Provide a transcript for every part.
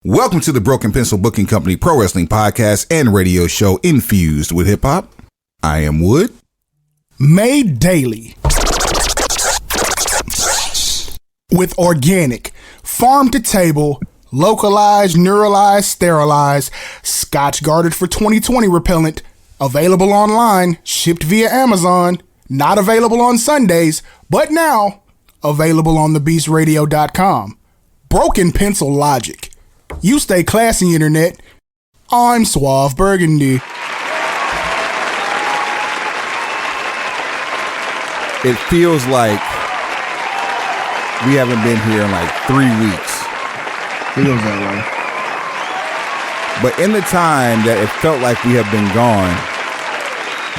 Welcome to the Broken Pencil Booking Company Pro Wrestling Podcast and radio show infused with hip hop. I am Wood. Made daily with organic, farm to table, localized, neuralized, sterilized, Scotch guarded for 2020 repellent, available online, shipped via Amazon, not available on Sundays, but now available on thebeastradio.com. Broken Pencil Logic. You stay classy, internet. I'm Suave Burgundy. It feels like we haven't been here in like 3 weeks. Feels that way. But in the time that it felt like we have been gone,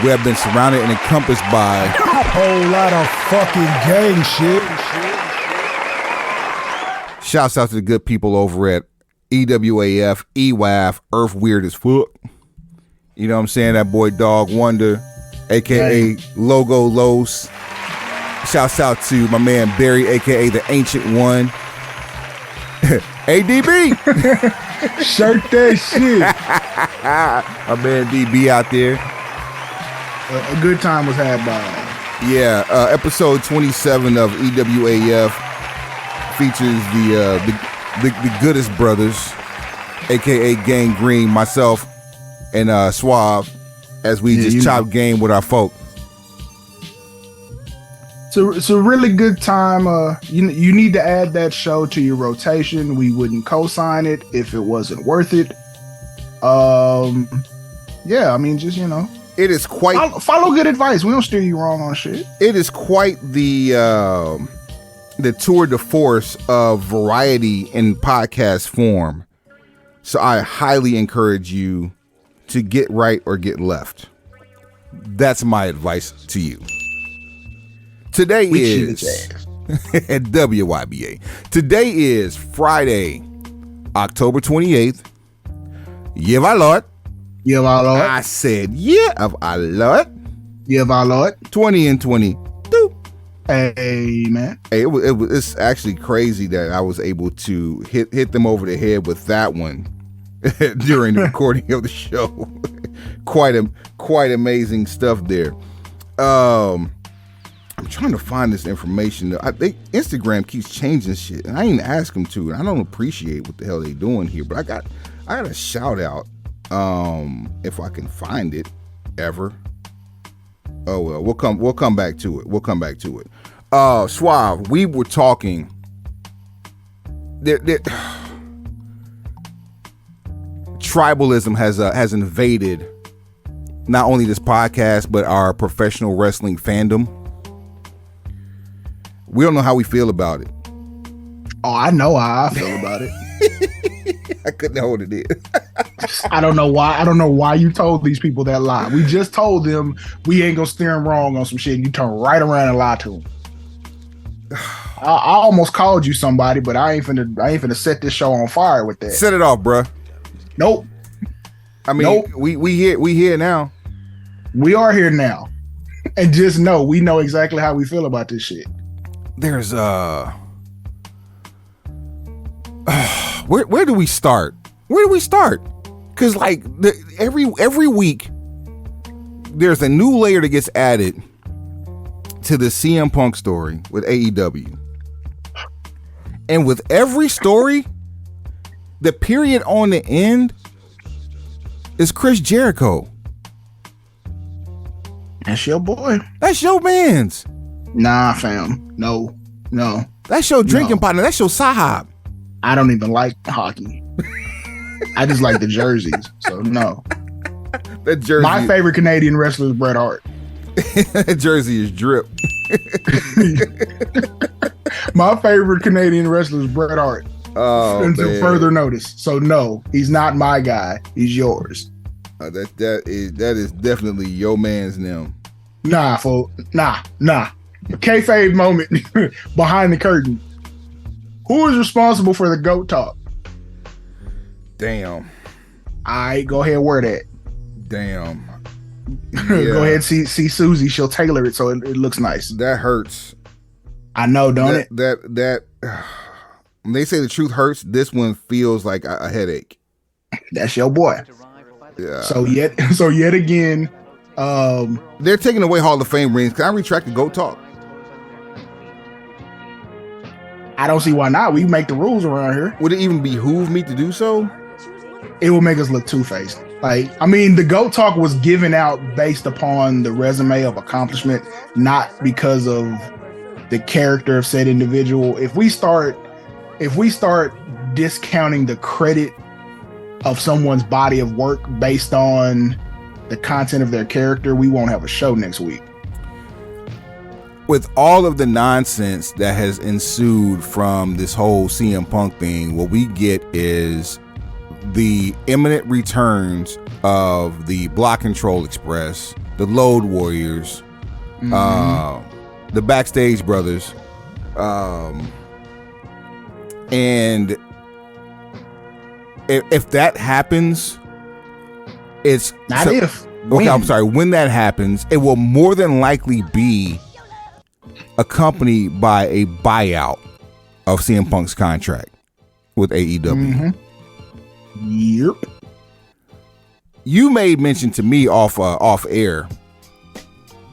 we have been surrounded and encompassed by a whole lot of fucking gang shit. Shouts out to the good people over at EWAF, EWAF, Earth Weird as Fuck. You know what I'm saying? That boy Dog Wonder, a.k.a. Logo Los. Shouts out to my man Barry, a.k.a. the Ancient One. ADB. Shirt that shit. My man DB out there. A good time was had by. Yeah, episode 27 of EWAF features the Goodest Brothers, aka Gang Green, myself, and Suave, as we just chop game with our folk. It's a really good time. You need to add that show to your rotation. We wouldn't co-sign it if it wasn't worth it. Yeah, I mean, just it is quite follow good advice. We don't steer you wrong on shit. It is quite the tour de force of variety in podcast form. So I highly encourage you to get right or get left. That's my advice to you. Today is at WYBA. Today is Friday, October 28th. Year of our Lord. Year of our Lord. I said year of our Lord. Year of our Lord. 20 and 22. Hey man. Hey, it's actually crazy that I was able to hit them over the head with that one during the recording of the show. Quite amazing stuff there. I'm trying to find this information. I think Instagram keeps changing shit, and I didn't ask them to. I don't appreciate what the hell they doing here, but I got a shout out. If I can find it ever. Oh well, we'll come back to it. Suave, we were talking. Tribalism has invaded not only this podcast but our professional wrestling fandom. We don't know how we feel about it. Oh, I know how I feel about it. I couldn't hold it in. I don't know why you told these people that lie. We just told them we ain't gonna steer them wrong on some shit, and you turn right around and lie to them. I almost called you somebody, but I ain't finna set this show on fire with that. Set it off, bruh. Nope. I mean, we here now. We are here now, and just know we know exactly how we feel about this shit. There's where do we start? Because like every week there's a new layer that gets added to the CM Punk story with AEW, and with every story, the period on the end is Chris Jericho. That's your boy. That's your man's. Nah, fam. No. That's your drinking partner. That's your sahab. I don't even like hockey. I just like the jerseys. So no. That jersey. My favorite Canadian wrestler is Bret Hart. That jersey is drip. My favorite Canadian wrestler is Bret Hart. Oh, until further notice. So no, he's not my guy. He's yours. That is definitely your man's now. Nah. Kayfabe moment behind the curtain. Who is responsible for the GOAT talk? Damn. Alright, go ahead, wear that. Damn. Yeah. Go ahead, see Susie. She'll tailor it so it looks nice. That hurts. I know, don't it? That When they say the truth hurts, this one feels like a headache. That's your boy. Yeah. So yet again, they're taking away Hall of Fame rings. Can I retract the GOAT talk? I don't see why not. We make the rules around here. Would it even behoove me to do so? It will make us look two-faced. Like, I mean, the GOAT talk was given out based upon the resume of accomplishment, not because of the character of said individual. If we start discounting the credit of someone's body of work based on the content of their character, we won't have a show next week. With all of the nonsense that has ensued from this whole CM Punk thing, what we get is the imminent returns of the Block Control Express, the Load Warriors, the Backstage Brothers, and if that happens, it's not so, if. Okay, I'm sorry. When that happens, it will more than likely be accompanied by a buyout of CM Punk's contract with AEW. Yep. You made mention to me off air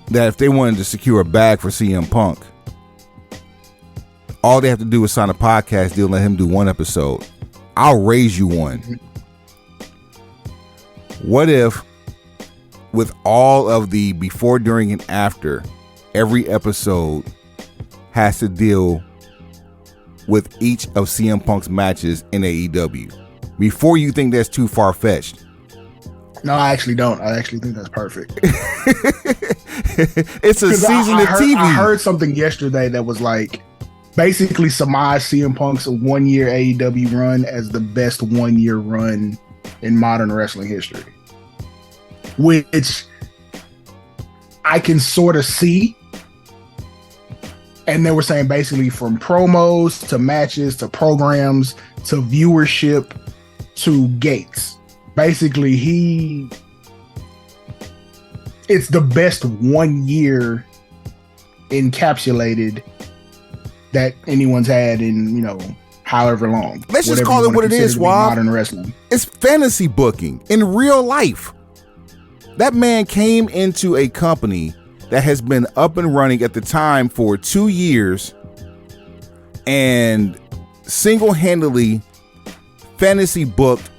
that if they wanted to secure a bag for CM Punk, all they have to do is sign a podcast deal and let him do one episode. I'll raise you one. What if, with all of the before, during, and after, every episode has to deal with each of CM Punk's matches in AEW? Before you think that's too far-fetched. No, I actually don't. I actually think that's perfect. It's a season of TV. I heard something yesterday that was like, basically surmised CM Punk's 1 year AEW run as the best 1 year run in modern wrestling history. Which I can sort of see. And they were saying basically from promos to matches to programs to viewership to gates. Basically, it's the best 1 year encapsulated that anyone's had in, however long. Let's just call it what it is, Wob. Modern wrestling. It's fantasy booking in real life. That man came into a company that has been up and running at the time for 2 years and single-handedly fantasy booked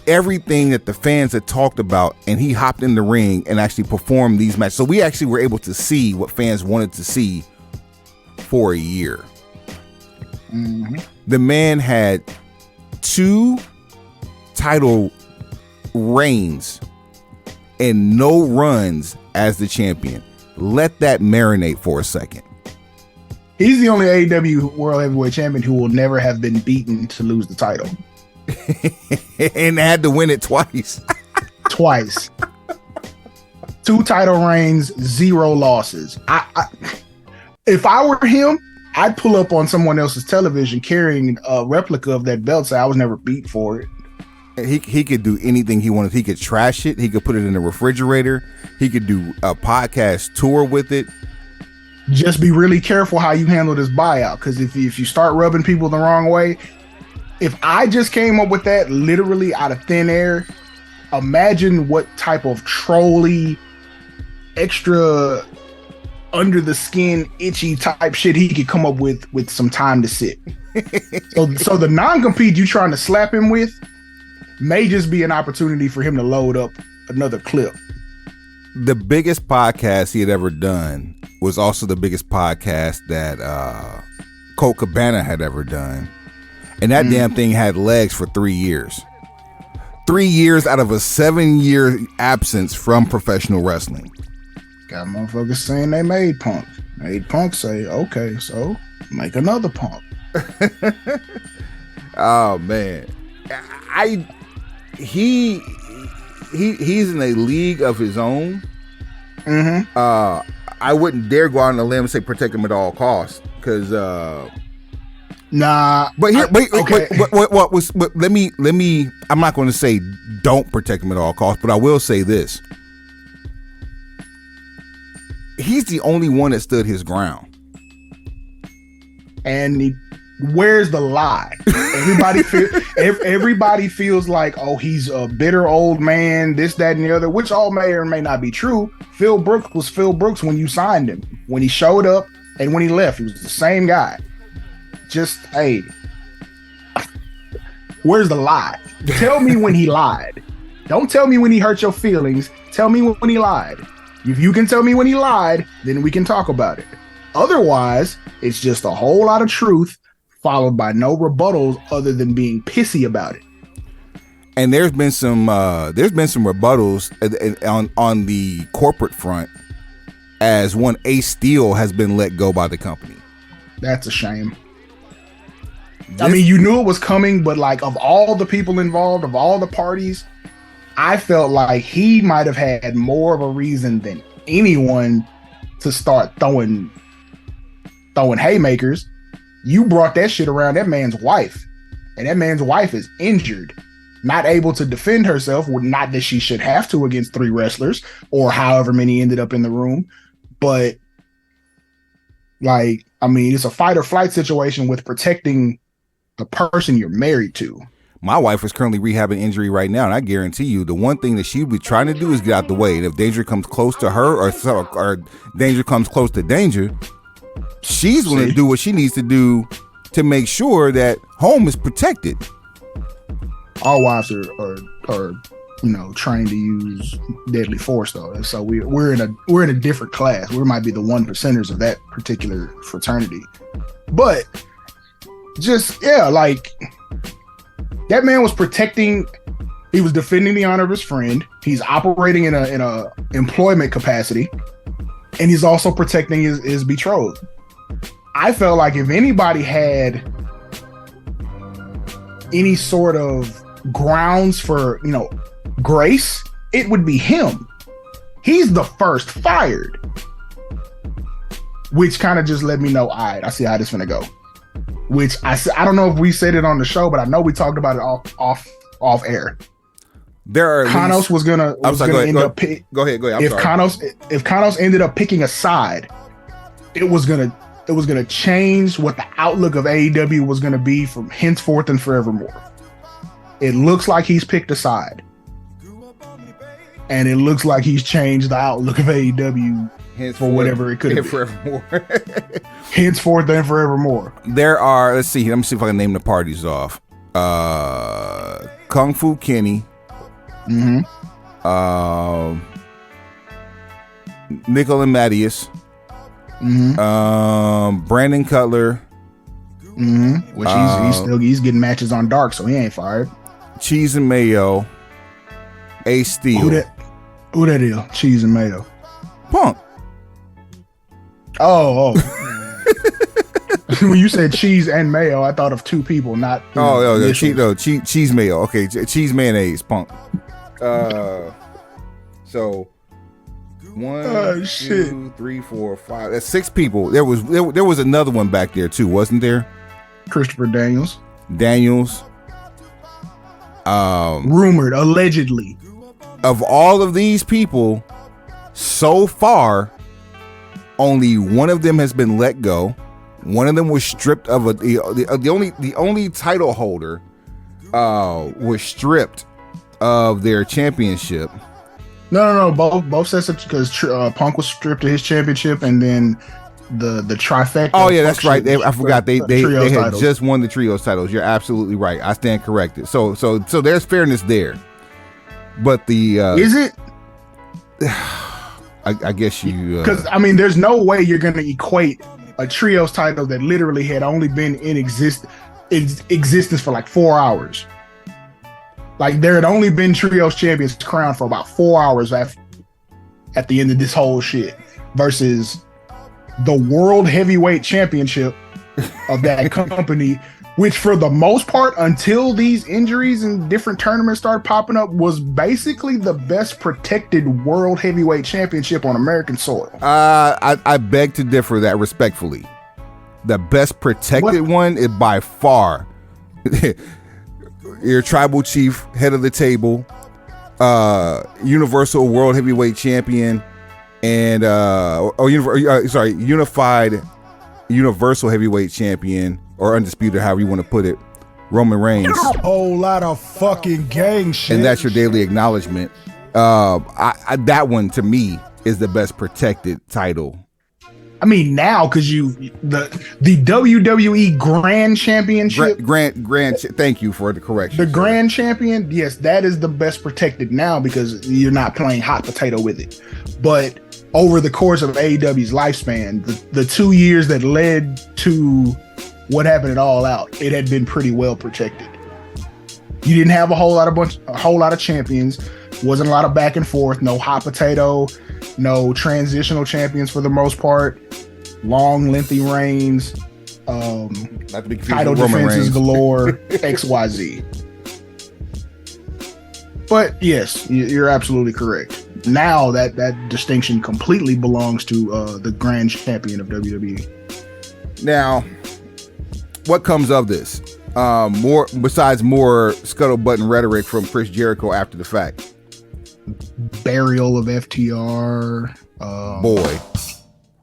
everything that the fans had talked about, and he hopped in the ring and actually performed these matches. So we actually were able to see what fans wanted to see for a year. The man had 2 title reigns and no runs as the champion. Let that marinate for a second. He's the only AEW World Heavyweight Champion who will never have been beaten to lose the title. And had to win it twice. Twice. 2 title reigns, 0 losses. If I were him, I'd pull up on someone else's television carrying a replica of that belt, say I was never beat for it. He could do anything he wanted. He could trash it. He could put it in the refrigerator. He could do a podcast tour with it. Just be really careful how you handle this buyout, because if you start rubbing people the wrong way, if I just came up with that literally out of thin air, imagine what type of trolly, extra under the skin, itchy type shit he could come up with some time to sit. So the non-compete you trying to slap him with may just be an opportunity for him to load up another clip. The biggest podcast he had ever done was also the biggest podcast that Colt Cabana had ever done. And that damn thing had legs for 3 years. 3 years out of a 7-year absence from professional wrestling. Got motherfuckers saying they made Punk. Made Punk say, okay, so make another Punk. Oh man. He's in a league of his own. I wouldn't dare go out on a limb and say protect him at all costs, because nah. But here, okay. But let me. I'm not going to say don't protect him at all costs, but I will say this: he's the only one that stood his ground, and he Where's the lie? Everybody feels like, oh, he's a bitter old man, this, that, and the other, which all may or may not be true. Phil Brooks was Phil Brooks when you signed him, when he showed up and when he left. He was the same guy. Just, hey, where's the lie? Tell me when he lied. Don't tell me when he hurt your feelings. Tell me when he lied. If you can tell me when he lied, then we can talk about it. Otherwise, it's just a whole lot of truth followed by no rebuttals other than being pissy about it. And there's been some rebuttals on the corporate front, as one Ace Steel has been let go by the company. That's a shame. I mean, you knew it was coming, but like, of all the people involved, of all the parties, I felt like he might have had more of a reason than anyone to start throwing haymakers. You brought that shit around that man's wife, and that man's wife is injured, not able to defend herself. Not that she should have to against 3 wrestlers or however many ended up in the room, but like, I mean, it's a fight or flight situation with protecting the person you're married to. My wife is currently rehabbing injury right now, and I guarantee you the one thing that she'll be trying to do is get out the way. And if danger comes close to her or danger comes close to danger, she's going to do what she needs to do to make sure that home is protected. Our wives are trained to use deadly force though, so we're in a different class. We might be the 1%ers of that particular fraternity, but just like, that man was protecting. He was defending the honor of his friend. He's operating in a employment capacity, and he's also protecting his betrothed. I felt like if anybody had any sort of grounds for, grace, it would be him. He's the first fired, which kind of just let me know, all right, I see how this is gonna go. Which I don't know if we said it on the show, but I know we talked about it off air. Kanos was gonna end up. Go ahead. If Kanos ended up picking a side, it was gonna change what the outlook of AEW was gonna be from henceforth and forevermore. It looks like he's picked a side, and it looks like he's changed the outlook of AEW for whatever it could have been. Henceforth and forevermore. There are, let me see if I can name the parties off. Kung Fu Kenny. Mm-hmm. Nickel and Mattias. Mm-hmm. Brandon Cutler. Mm-hmm. Which he's getting matches on Dark, so he ain't fired. Cheese and Mayo. Ace Steel. Who that is? Cheese and Mayo. Punk. Oh. When you said cheese and mayo, I thought of 2 people, not. Cheese mayo. Okay, cheese mayonnaise. Punk. So 1, 2, 3, 4, 5. That's 6 people. There was another one back there too, wasn't there? Christopher Daniels. Rumored, allegedly. Of all of these people, so far, only one of them has been let go. One of them was stripped of the only title holder was stripped of their championship. No. Both sets, because Punk was stripped of his championship, and then the trifecta. Oh yeah, that's right. I forgot they had titles. Just won the trios titles. You're absolutely right. I stand corrected. So there's fairness there. But the is it? I guess you, because I mean, there's no way you're going to equate a trios title that literally had only been in existence for like 4 hours. Like, there had only been trios champions crowned for about 4 hours at the end of this whole shit, versus the world heavyweight championship of that company, which for the most part, until these injuries and different tournaments started popping up, was basically the best protected world heavyweight championship on American soil. I beg to differ that respectfully. The best protected one is by far your tribal chief, head of the table, universal world heavyweight champion, and unified universal heavyweight champion, or undisputed, however you want to put it, Roman Reigns. Whole lot of fucking gang shit. And that's your daily acknowledgement. That one to me is the best protected title. I mean, now because the WWE Grand Championship, Grand. Thank you for the correction. The Grand Champion, yes, that is the best protected now because you're not playing hot potato with it. But over the course of AEW's lifespan, the 2 years that led to what happened at All Out, it had been pretty well protected. You didn't have a whole lot of champions. Wasn't a lot of back and forth. No hot potato. No transitional champions for the most part. Long, lengthy reigns. Title defenses galore. XYZ. But yes, you're absolutely correct. Now that distinction completely belongs to the Grand Champion of WWE. Now, what comes of this? More scuttlebutt and rhetoric from Chris Jericho after the fact. Burial of FTR.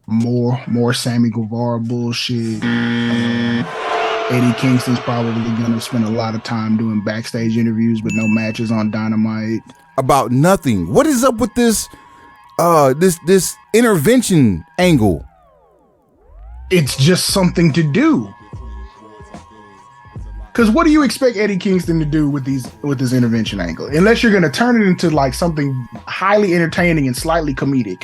More Sammy Guevara bullshit. Eddie Kingston's probably gonna spend a lot of time doing backstage interviews, but no matches on Dynamite. About nothing. What is up with this intervention angle? It's just something to do. Because what do you expect Eddie Kingston to do with this intervention angle? Unless you're going to turn it into like something highly entertaining and slightly comedic,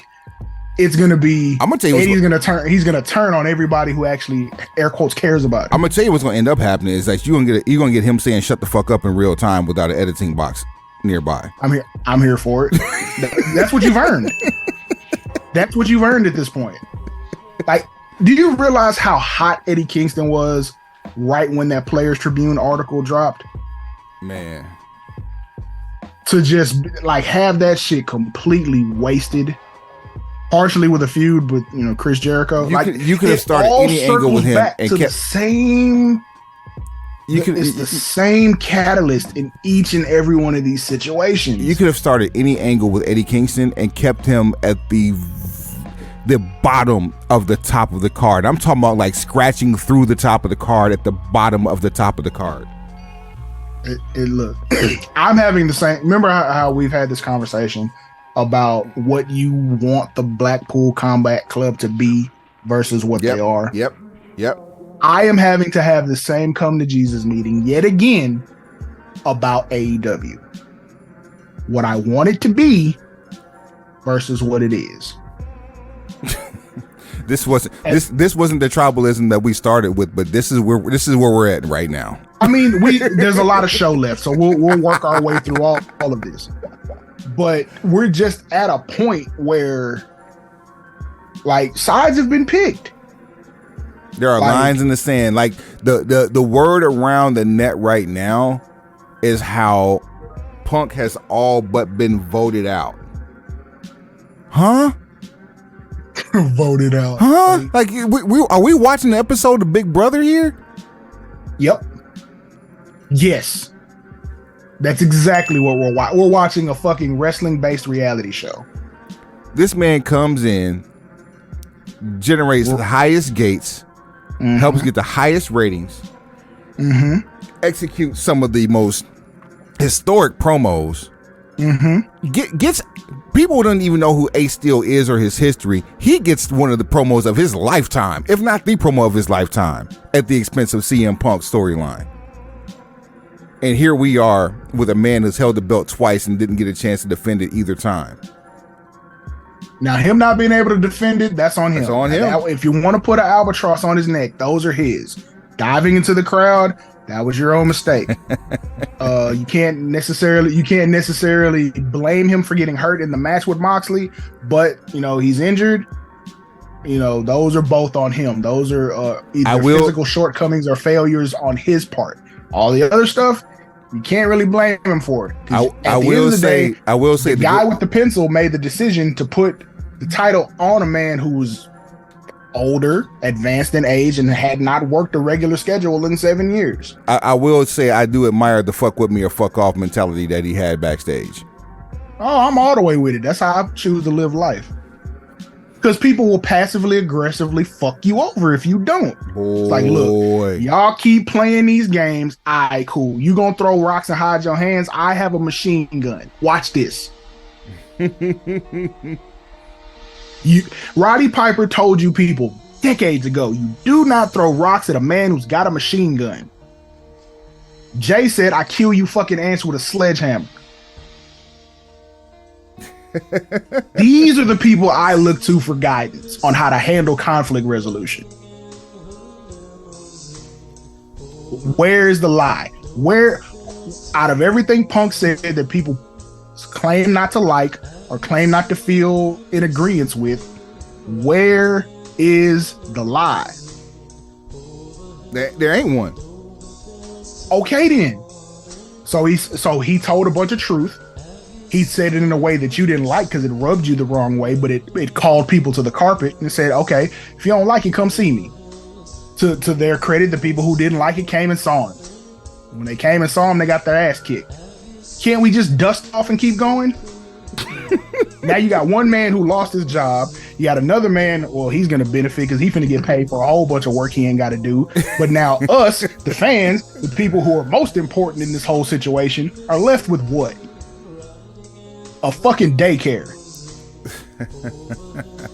it's going to be. I'm going to tell you, Eddie's going to turn. He's going to turn on everybody who actually, air quotes, cares about it. I'm going to tell you what's going to end up happening is that you're going to get him saying "shut the fuck up" in real time without an editing box nearby. I'm here for it. That's what you've earned. That's what you've earned at this point. Like, do you realize how hot Eddie Kingston was right when that Players Tribune article dropped? Man. To just like have that shit completely wasted, partially with a feud with Chris Jericho. You could have started any angle with him and kept the same. It's the same catalyst in each and every one of these situations. You could have started any angle with Eddie Kingston and kept him at the bottom of the top of the card. I'm talking about like scratching through the top of the card at the bottom of the top of the card. Look, I'm having the same. Remember how we've had this conversation about what you want the Blackpool Combat Club to be versus what they are. Yep. I am having to have the same come to Jesus meeting yet again about AEW. What I want it to be versus what it is. This wasn't the tribalism that we started with, but this is where we're at right now. I mean, there's a lot of show left, so we'll work our way through all of this. But we're just at a point where like sides have been picked. There are lines in the sand. Like the word around the net right now is how Punk has all but been voted out. Huh? Voted out. Huh? Like, are we watching the episode of Big Brother here? Yep. Yes. That's exactly what we're watching. We're watching a fucking wrestling-based reality show. This man comes in, generates the highest gates, helps get the highest ratings, executes some of the most historic promos, gets people don't even know who Ace Steel is or his history. He gets one of the promos of his lifetime, if not the promo of his lifetime, at the expense of CM Punk's storyline. And here we are with a man who's held the belt twice and didn't get a chance to defend it either time. Now, him not being able to defend it, that's on him. That's on him. If you want to put an albatross on his neck, those are his. Diving into the crowd, that was your own mistake. You can't necessarily blame him for getting hurt in the match with Moxley, but he's injured. Those are both on him. Those are either physical shortcomings or failures on his part. All the other stuff, you can't really blame him for it. I will say the guy with the pencil made the decision to put the title on a man who was older, advanced in age, and had not worked a regular schedule in 7 years. I will say I do admire the fuck with me or fuck off mentality that he had backstage. Oh, I'm all the way with it. That's how I choose to live life. Because people will passively aggressively fuck you over if you don't. It's like, look, y'all keep playing these games. All right, cool. You gonna throw rocks and hide your hands? I have a machine gun. Watch this. Roddy Piper told you people decades ago, you do not throw rocks at a man who's got a machine gun. Jay said, I kill you fucking ants with a sledgehammer. These are the people I look to for guidance on how to handle conflict resolution. Where is the lie? Where, out of everything Punk said that people claim not to like or claim not to feel in agreement with, where is the lie? There ain't one. Okay then. So he told a bunch of truth. He said it in a way that you didn't like because it rubbed you the wrong way, but it called people to the carpet and said, okay, if you don't like it, come see me. To their credit, the people who didn't like it came and saw him. When they came and saw him, they got their ass kicked. Can't we just dust off and keep going? Now you got one man who lost his job. You got another man, well, he's going to benefit because he's finna get paid for a whole bunch of work he ain't got to do. But now us, the fans, the people who are most important in this whole situation, are left with what? A fucking daycare.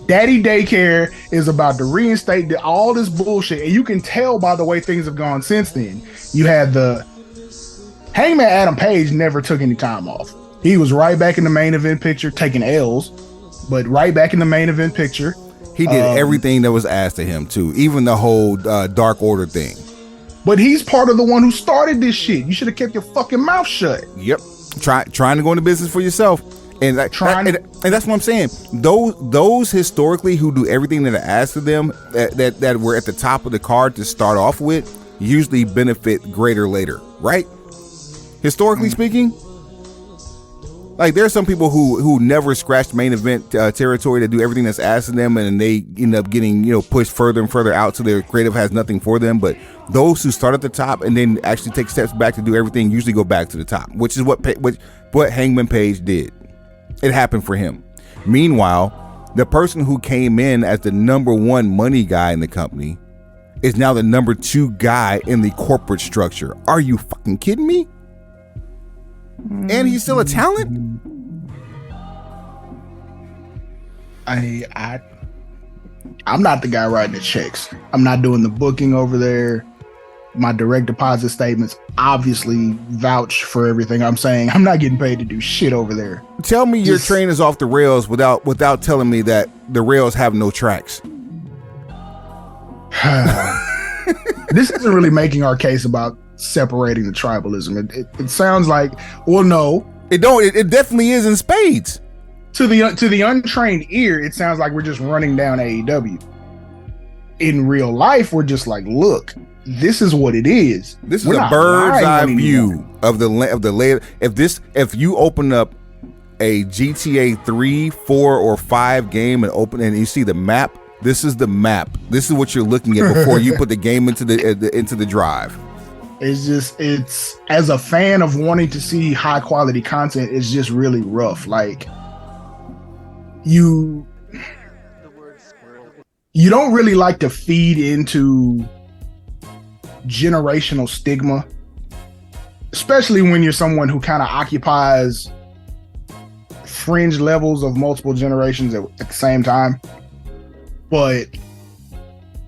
Daddy Daycare is about to reinstate all this bullshit. And you can tell by the way things have gone since then. You had the Hangman Adam Page never took any time off. He was right back in the main event picture, taking L's, but right back in the main event picture. He did everything that was asked of him, too. Even the whole Dark Order thing. But he's part of the one who started this shit. You should have kept your fucking mouth shut. Yep. Trying to go into business for yourself. And that's what I'm saying. Those historically who do everything that are asked of them that were at the top of the card to start off with usually benefit greater later, right? Historically speaking. Like, there are some people who never scratched main event territory to do everything that's asked of them, and they end up getting pushed further and further out, so their creative has nothing for them. But those who start at the top and then actually take steps back to do everything usually go back to the top, which is what Hangman Page did. It happened for him. Meanwhile, the person who came in as the number one money guy in the company is now the number two guy in the corporate structure. Are you fucking kidding me? And he's still a talent? I'm not the guy writing the checks. I'm not doing the booking over there. My direct deposit statements obviously vouch for everything I'm saying. I'm not getting paid to do shit over there. Tell me your train is off the rails without telling me that the rails have no tracks. This isn't really making our case about separating the tribalism. It sounds like, well, no, it don't. It definitely is in spades. To the untrained ear, it sounds like we're just running down AEW. In real life, we're just like, look, this is what it is. This is a bird's eye view of the layer. If you open up a GTA 3, 4, or 5 game and you see the map, this is the map. This is what you're looking at before you put the game into the drive. It's as a fan of wanting to see high quality content, it's just really rough. Like, you don't really like to feed into generational stigma, especially when you're someone who kind of occupies fringe levels of multiple generations at the same time. But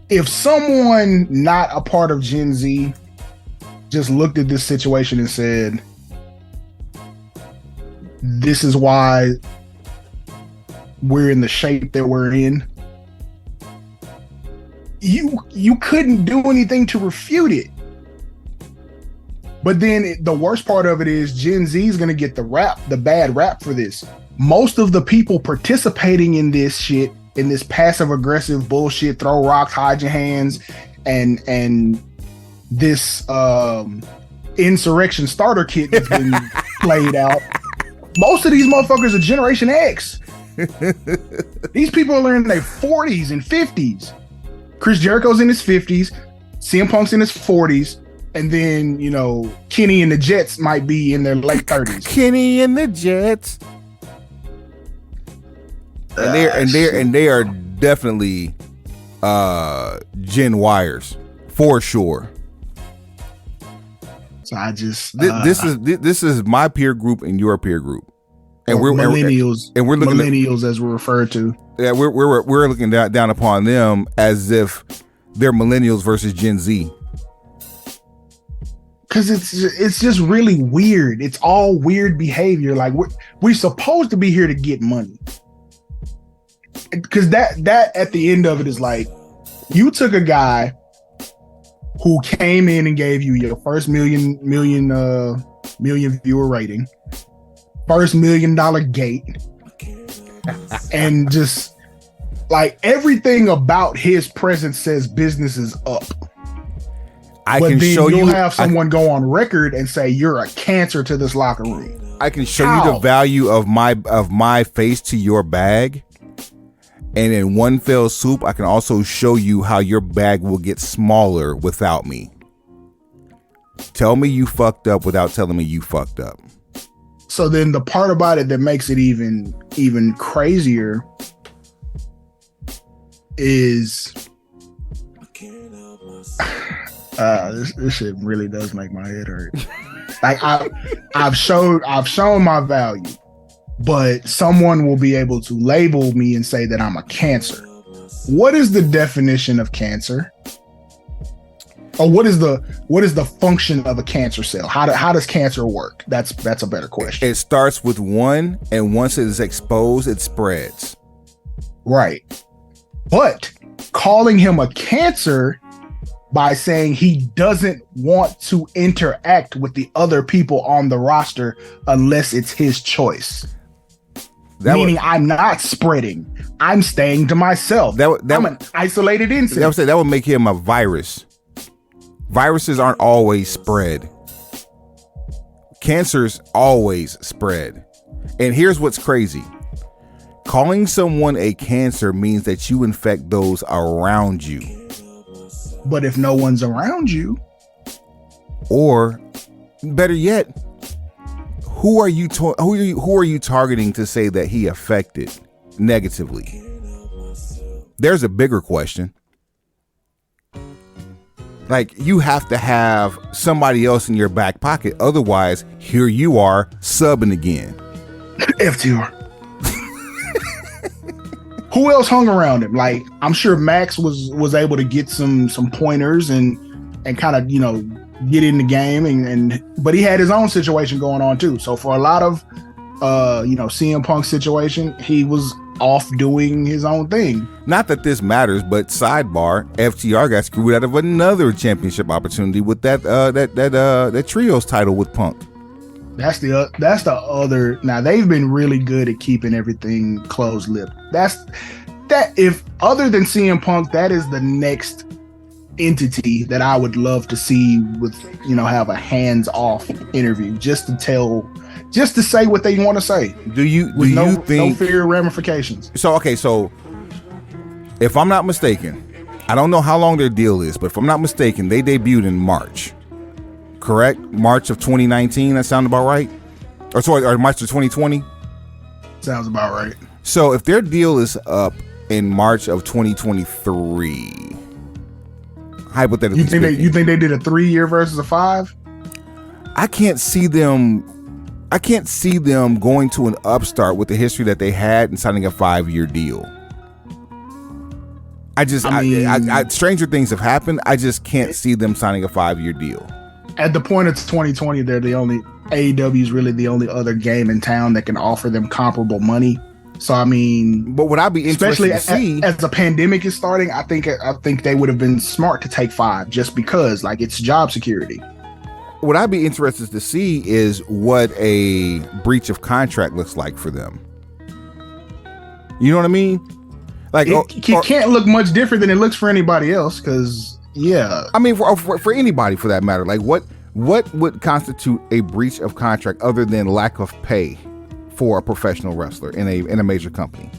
if someone not a part of Gen Z just looked at this situation and said, this is why we're in the shape that we're in, you couldn't do anything to refute it. But then the worst part of it is Gen Z is going to get the bad rap for this. Most of the people participating in this shit, in this passive aggressive bullshit, throw rocks, hide your hands, and this insurrection starter kit that's been played out. Most of these motherfuckers are Generation X. These people are in their 40s and 50s. Chris Jericho's in his 50s, CM Punk's in his 40s, and then, Kenny and the Jets might be in their late 30s. Kenny and the Jets. And they are definitely Jen Wires for sure. So I just this is my peer group and your peer group, and we're millennials, and we're looking millennials as we're referred to. Yeah, we're looking down upon them as if they're millennials versus Gen Z. Because it's just really weird. It's all weird behavior. Like we're supposed to be here to get money. Because that at the end of it is like, you took a guy who came in and gave you your first million viewer rating, first $1 million gate, and just like everything about his presence says business is up. But then you'll have someone go on record and say you're a cancer to this locker room. I can show you the value of my face to your bag, and in one fell swoop, I can also show you how your bag will get smaller without me. Tell me you fucked up without telling me you fucked up. So then the part about it that makes it even crazier is this shit really does make my head hurt. Like I've shown my value, but someone will be able to label me and say that I'm a cancer. What is the definition of cancer? Or what is the function of a cancer cell? How does cancer work? That's a better question. It starts with one, and once it is exposed, it spreads. Right. But calling him a cancer by saying he doesn't want to interact with the other people on the roster unless it's his choice. Meaning I'm not spreading. I'm staying to myself. I'm an isolated insect. That would make him a virus. Viruses aren't always spread. Cancers always spread. And here's what's crazy. Calling someone a cancer means that you infect those around you. But if no one's around you, or better yet, who are you targeting to say that he affected negatively? There's a bigger question. Like, you have to have somebody else in your back pocket. Otherwise, here you are subbing again. FTR. Who else hung around him? Like, I'm sure Max was able to get some pointers and kind of, get in the game but he had his own situation going on too. So for a lot of CM Punk's situation, he was off doing his own thing. Not that this matters, but sidebar, FTR got screwed out of another championship opportunity with that trios title with Punk. That's the other. Now they've been really good at keeping everything closed-lipped. If other than CM Punk, that is the next entity that I would love to see with have a hands-off interview just to say what they want to say. Do you think no fear of ramifications? So if I'm not mistaken, I don't know how long their deal is, but if I'm not mistaken, they debuted in March. Correct? March of 2019, that sound about right? Or March of 2020? Sounds about right. So if their deal is up in March of 2023, hypothetically you think they did a 3-year versus a 5? I can't see them going to an upstart with the history that they had and signing a 5-year deal. Stranger things have happened. I just can't see them signing a 5-year deal. At the point of 2020, they're the only AEW is really the only other game in town that can offer them comparable money. So but would I be interested to see as the pandemic is starting? I think they would have been smart to take 5 just because it's job security. What I'd be interested to see is what a breach of contract looks like for them. You know what I mean? Like it can't look much different than it looks for anybody else. Because for anybody for that matter, like what would constitute a breach of contract other than lack of pay for a professional wrestler in a major company?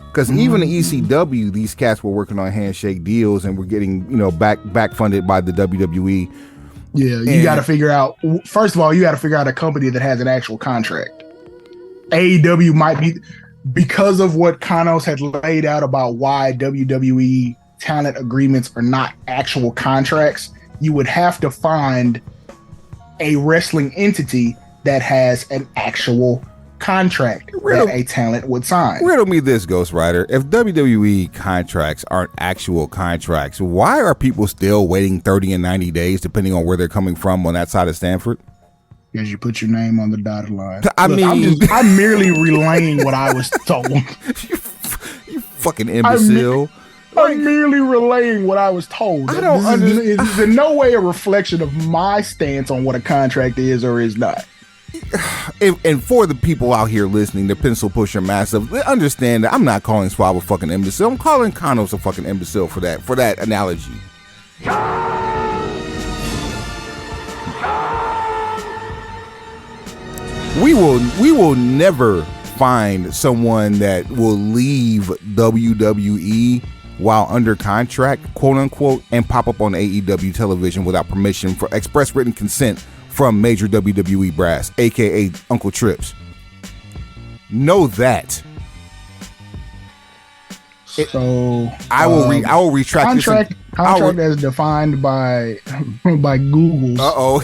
Because even the ECW, these cats were working on handshake deals and were getting back funded by the WWE. Yeah, you got to figure out. First of all, you got to figure out a company that has an actual contract. AEW might be because of what Kanos had laid out about why WWE talent agreements are not actual contracts, you would have to find a wrestling entity that has an actual contract that a talent would sign. Riddle me this, Ghost Rider. If WWE contracts aren't actual contracts, why are people still waiting 30 and 90 days, depending on where they're coming from on that side of Stanford? Because you put your name on the dotted line. I'm merely relaying what I was told. you fucking imbecile. I'm merely relaying what I was told. I don't understand. This is in no way a reflection of my stance on what a contract is or is not. And for the people out here listening, the pencil pusher massive, understand that I'm not calling Swab a fucking imbecile. I'm calling Kanos a fucking imbecile for that analogy. We will never find someone that will leave WWE while under contract, quote unquote, and pop up on AEW television without permission for express written consent from major WWE brass, aka Uncle Trips. Know that. So I will retract contract as defined by Google.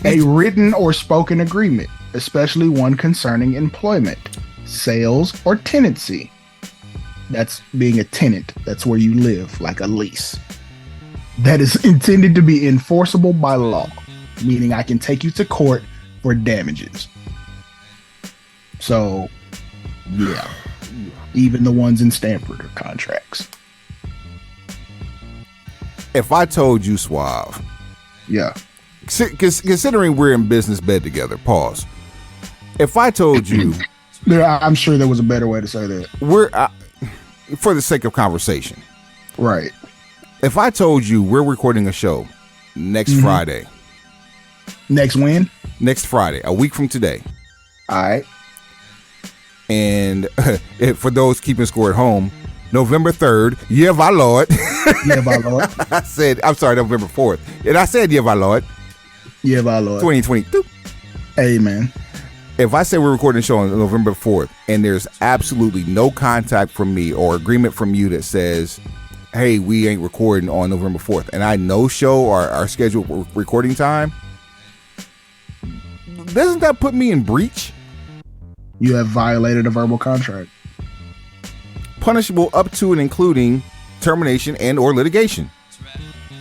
A written or spoken agreement, especially one concerning employment, sales, or tenancy. That's being a tenant. That's where you live, like a lease. That is intended to be enforceable by law, meaning I can take you to court for damages. So, yeah. Even the ones in Stanford are contracts. If I told you, Suave. Yeah. Considering we're in business bed together, pause. If I told you. I'm sure there was a better way to say that. We're, for the sake of conversation. Right. If I told you we're recording a show next Friday. Next when? Next Friday, a week from today. All right. And for those keeping score at home, November 3rd, yeah, my Lord. Yeah, my Lord. I'm sorry, November 4th. And I said, yeah, my Lord. Yeah, my Lord. 2022. Amen. If I say we're recording a show on November 4th and there's absolutely no contact from me or agreement from you that says, hey, we ain't recording on November 4th, and I no show our scheduled recording time, doesn't that put me in breach? You have violated a verbal contract. Punishable up to and including termination and or litigation.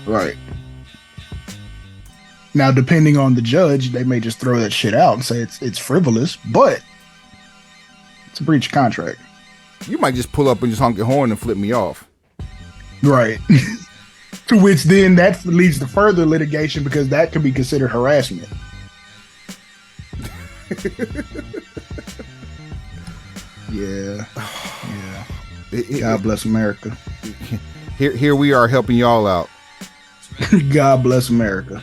Right. Now, depending on the judge, they may just throw that shit out and say it's frivolous, but it's a breach of contract. You might just pull up and just honk your horn and flip me off. Right. To which then that leads to further litigation because that could be considered harassment. Yeah. Yeah. God bless America. Here we are helping y'all out. God bless America.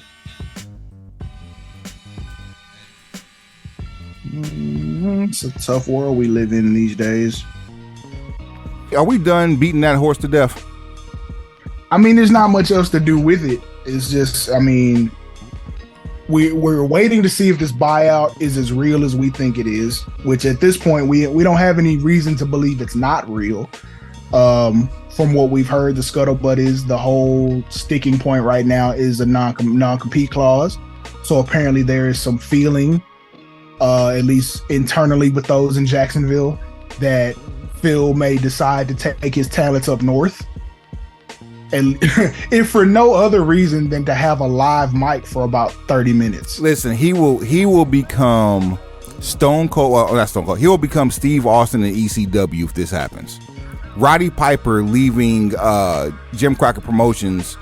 It's a tough world we live in these days. Are we done beating that horse to death? I mean, there's not much else to do with it. It's just, I mean, we're waiting to see if this buyout is as real as we think it is, which at this point, we don't have any reason to believe it's not real. From what we've heard, the scuttlebutt is the whole sticking point right now is a non-compete clause. So apparently there is some feeling, at least internally with those in Jacksonville, that Phil may decide to take his talents up north. And if for no other reason than to have a live mic for about 30 minutes. Listen, he will become Stone Cold. Well, not Stone Cold. He will become Steve Austin in ECW if this happens. Roddy Piper leaving Jim Crockett Promotions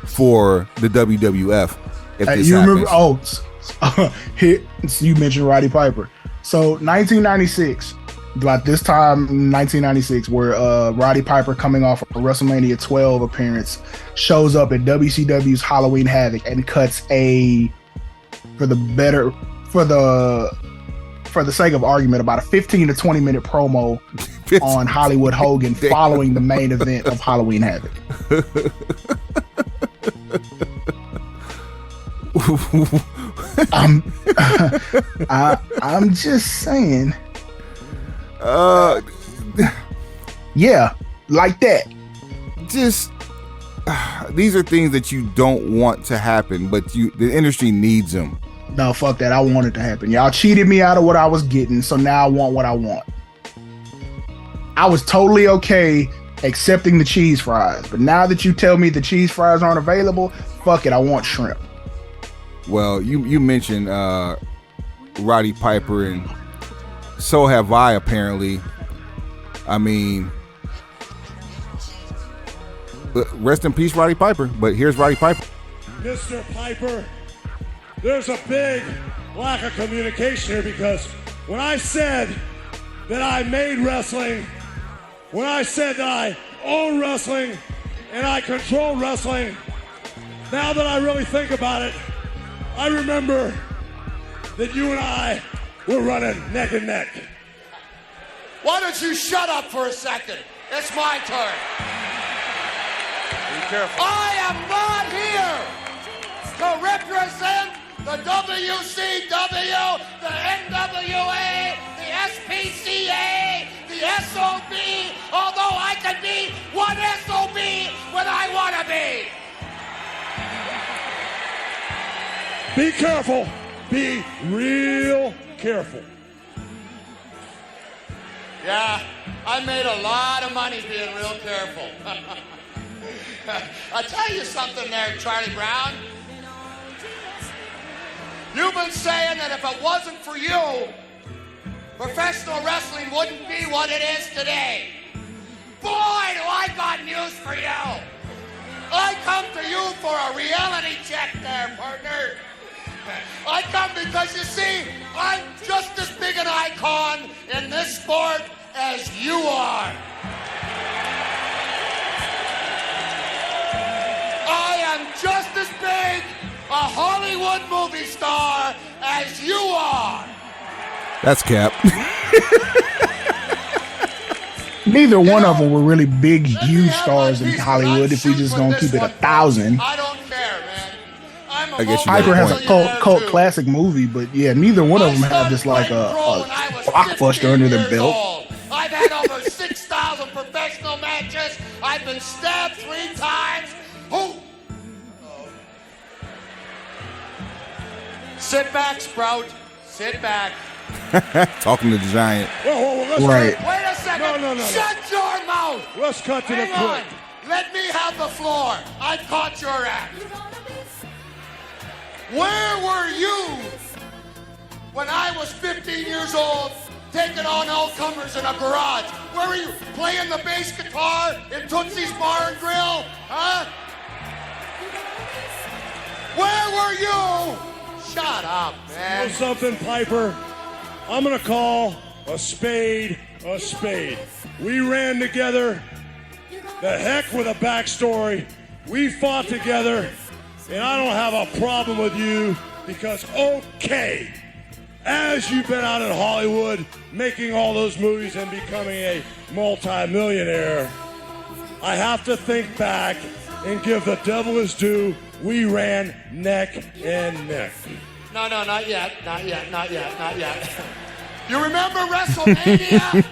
for the WWF if this you happens. Remember? You mentioned Roddy Piper. So 1996. About this time, 1996, where Roddy Piper, coming off a WrestleMania 12 appearance, shows up at WCW's Halloween Havoc and cuts for the sake of argument, about a 15 to 20 minute promo on Hollywood Hogan following the main event of Halloween Havoc. I'm just saying. Yeah, like that. Just these are things that you don't want to happen, but the industry needs them. No, fuck that. I want it to happen. Y'all cheated me out of what I was getting, so now I want what I want. I was totally okay accepting the cheese fries, but now that you tell me the cheese fries aren't available, fuck it, I want shrimp. Well, you mentioned Roddy Piper, and so have I, apparently. I mean, rest in peace, Roddy Piper, but here's Roddy Piper. Mr. Piper, there's a big lack of communication here, because when I said that I made wrestling, when I said that I own wrestling and I control wrestling, now that I really think about it, I remember that you and I were running neck and neck. Why don't you shut up for a second? It's my turn. Be careful. I am not here to represent the WCW, the NWA, the SPCA, the SOB, although I can be one SOB when I want to be. Be careful. Be real careful. Yeah, I made a lot of money being real careful. I'll tell you something there, Charlie Brown. You've been saying that if it wasn't for you, professional wrestling wouldn't be what it is today. Boy, do I got news for you. I come to you for a reality check there, partner. I come because, you see, I'm just as big an icon in this sport as you are. I am just as big a Hollywood movie star as you are. That's Cap. Neither one of them were really big, huge stars in Hollywood. If we just gonna keep it 1,000. I don't care, man. I guess you Piper has a point. cult classic movie, but yeah, neither one of them have just like a blockbuster under their belt. I've had over 6,000 professional matches. I've been stabbed 3 times. Who? Sit back, Sprout. Sit back. Talking to the Giant. Whoa, let's Right. Wait a second. No. Shut your mouth. Let's cut to the Hang on. quick. Let me have the floor. I've caught your act. Where were you when I was 15 years old, taking on all-comers in a garage? Where were you, playing the bass guitar in Tootsie's Bar and Grill? Huh? Where were you? Shut up, You man. know something, Piper? I'm gonna call a spade a spade. We ran together. The heck with a backstory. We fought together, and I don't have a problem with you because, okay, as you've been out in Hollywood making all those movies and becoming a multi-millionaire, I have to think back and give the devil his due. We ran neck and neck. No, not yet. You remember WrestleMania?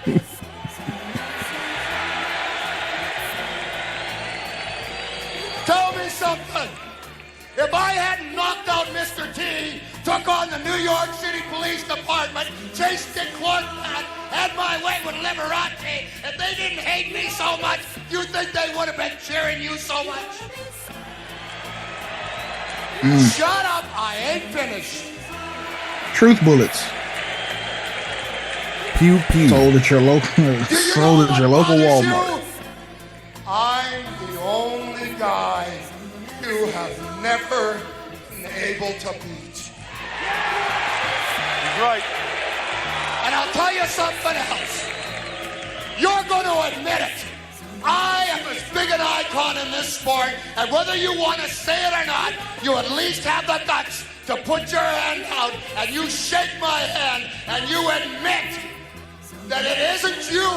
Tell me something. If I hadn't knocked out Mr. T, took on the New York City Police Department, chased Dick Clark back, had my way with Liberace, if they didn't hate me so much, you think they would have been cheering you so much? Shut up, I ain't finished. Truth bullets. Pew pew. Sold at your local Walmart. You? I'm the only guy you have never been able to beat. He's right. And I'll tell you something else. You're going to admit it. I am as big an icon in this sport, and whether you want to say it or not, you at least have the guts to put your hand out and you shake my hand and you admit that it isn't you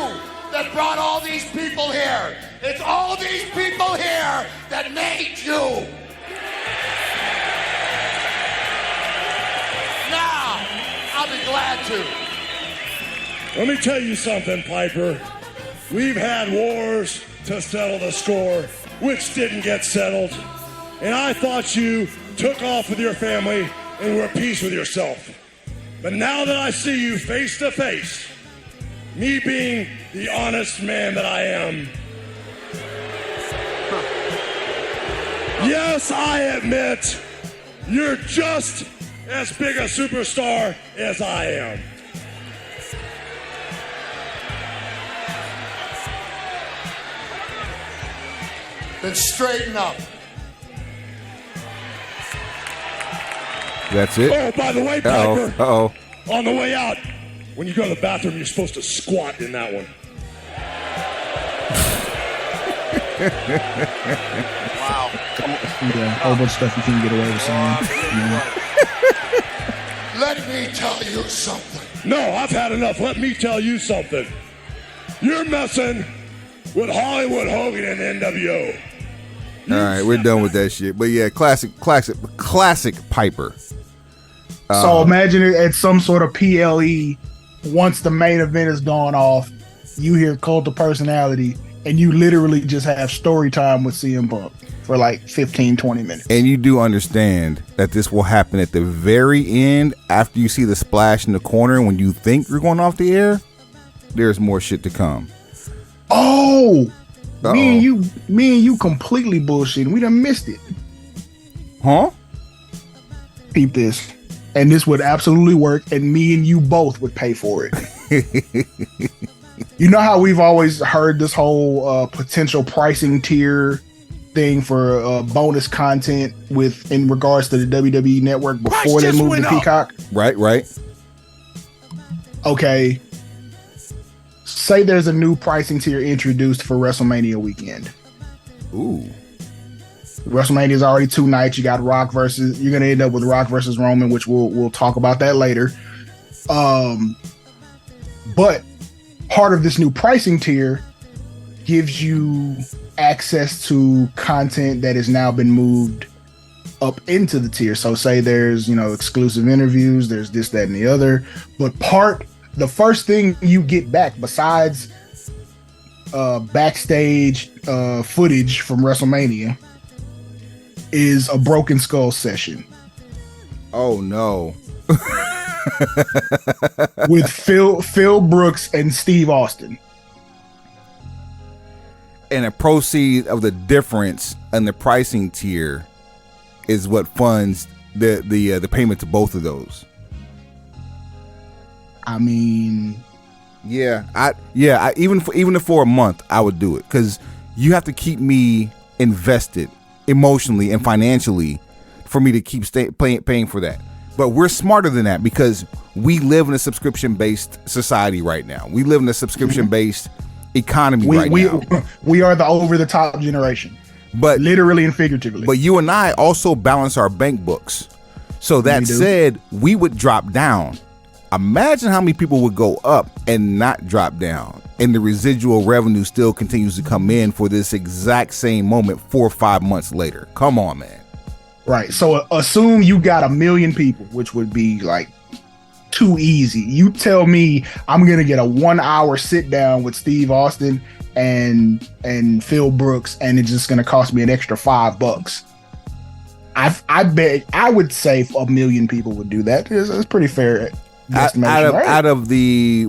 that brought all these people here. It's all these people here that made you. Now, I'll be glad to. Let me tell you something, Piper. We've had wars to settle the score, which didn't get settled. And I thought you took off with your family and were at peace with yourself. But now that I see you face to face, me being the honest man that I am, yes, I admit you're just as big a superstar as I am. Then straighten up. That's it. Oh, by the way, Piper, Uh-oh. on the way out, when you go to the bathroom, you're supposed to squat in that one. Wow. Yeah, a whole bunch of stuff you can't get away with saying. Let me tell you something. No, I've had enough. Let me tell you something. You're messing with Hollywood Hogan and NWO. All right, we're done with that shit. But yeah, classic Piper. So imagine it at some sort of PLE. Once the main event is gone off, you hear Cult of Personality, and you literally just have story time with CM Punk for like 15, 20 minutes. And you do understand that this will happen at the very end after you see the splash in the corner. When you think you're going off the air, there's more shit to come. Oh, Uh-oh. me and you completely bullshitting. We done missed it. Huh? Peep this. And this would absolutely work, and me and you both would pay for it. You know how we've always heard this whole potential pricing tier thing for bonus content in regards to the WWE Network before they moved to Peacock? Right. Okay. Say there's a new pricing tier introduced for WrestleMania weekend. Ooh. WrestleMania is already 2 nights. You got Rock versus. You're gonna end up with Rock versus Roman, which we'll talk about that later. But part of this new pricing tier gives you access to content that has now been moved up into the tier. So say there's exclusive interviews. There's this, that, and the other. But the first thing you get back besides backstage footage from WrestleMania is a Broken Skull session. Oh no. With Phil Brooks and Steve Austin. And a proceed of the difference in the pricing tier is what funds the payment to both of those. I mean, I even for a month I would do it, because you have to keep me invested emotionally and financially for me to keep paying for that. But we're smarter than that, because we live in a subscription-based society right now. We live in a subscription-based economy now. We are the over-the-top generation, but literally and figuratively. But you and I also balance our bank books. So that said, we would drop down. Imagine how many people would go up and not drop down, and the residual revenue still continues to come in for this exact same moment 4 or 5 months later. Come on, man. Right. So assume you got 1 million people, which would be like too easy. You tell me I'm going to get a 1 hour sit down with Steve Austin and Phil Brooks, and it's just going to cost me an extra $5. I bet I would say 1 million people would do that. It's pretty fair. Out of the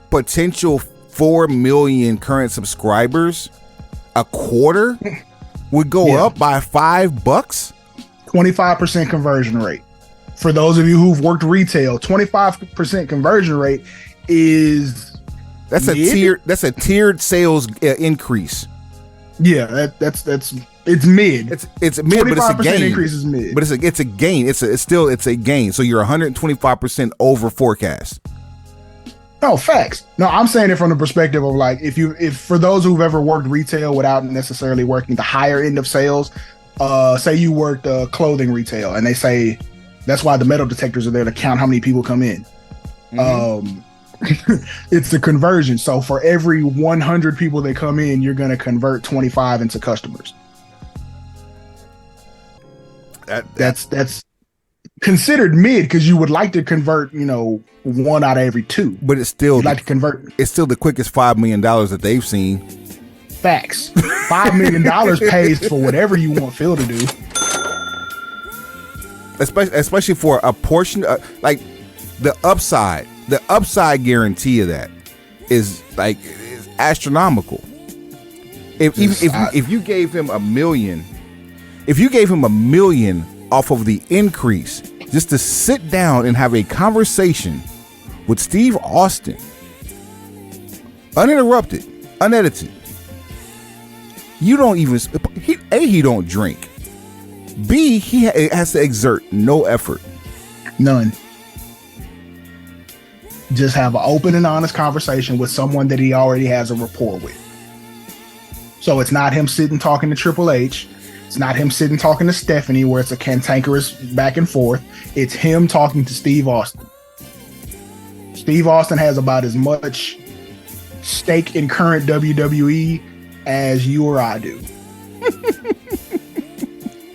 potential 4 million current subscribers, a quarter would go up by $5. 25% conversion rate. For those of you who've worked retail, 25% conversion rate is that's a tiered sales increase. Yeah, that's it's mid. It's mid, but it's a gain. Increase is mid. But it's a gain. It's a gain. So you're 125% over forecast. No, facts. No, I'm saying it from the perspective of like if for those who've ever worked retail without necessarily working the higher end of sales, say you worked clothing retail, and they say that's why the metal detectors are there to count how many people come in. Mm-hmm. It's the conversion. So for every 100 people that come in, you're going to convert 25 into customers. That's considered mid because you would like to convert, one out of every two. But it's still You'd like to convert. It's still the quickest $5 million that they've seen. Facts. $5 million pays for whatever you want Phil to do. Especially for a portion, like the upside guarantee of that is astronomical. If you gave him $1 million off of the increase, just to sit down and have a conversation with Steve Austin, uninterrupted, unedited. You don't even he don't drink. B, he has to exert no effort. None. Just have an open and honest conversation with someone that he already has a rapport with. So it's not him sitting talking to Triple H. It's not him sitting talking to Stephanie where it's a cantankerous back and forth. It's him talking to Steve Austin. Steve Austin has about as much stake in current WWE as you or I do.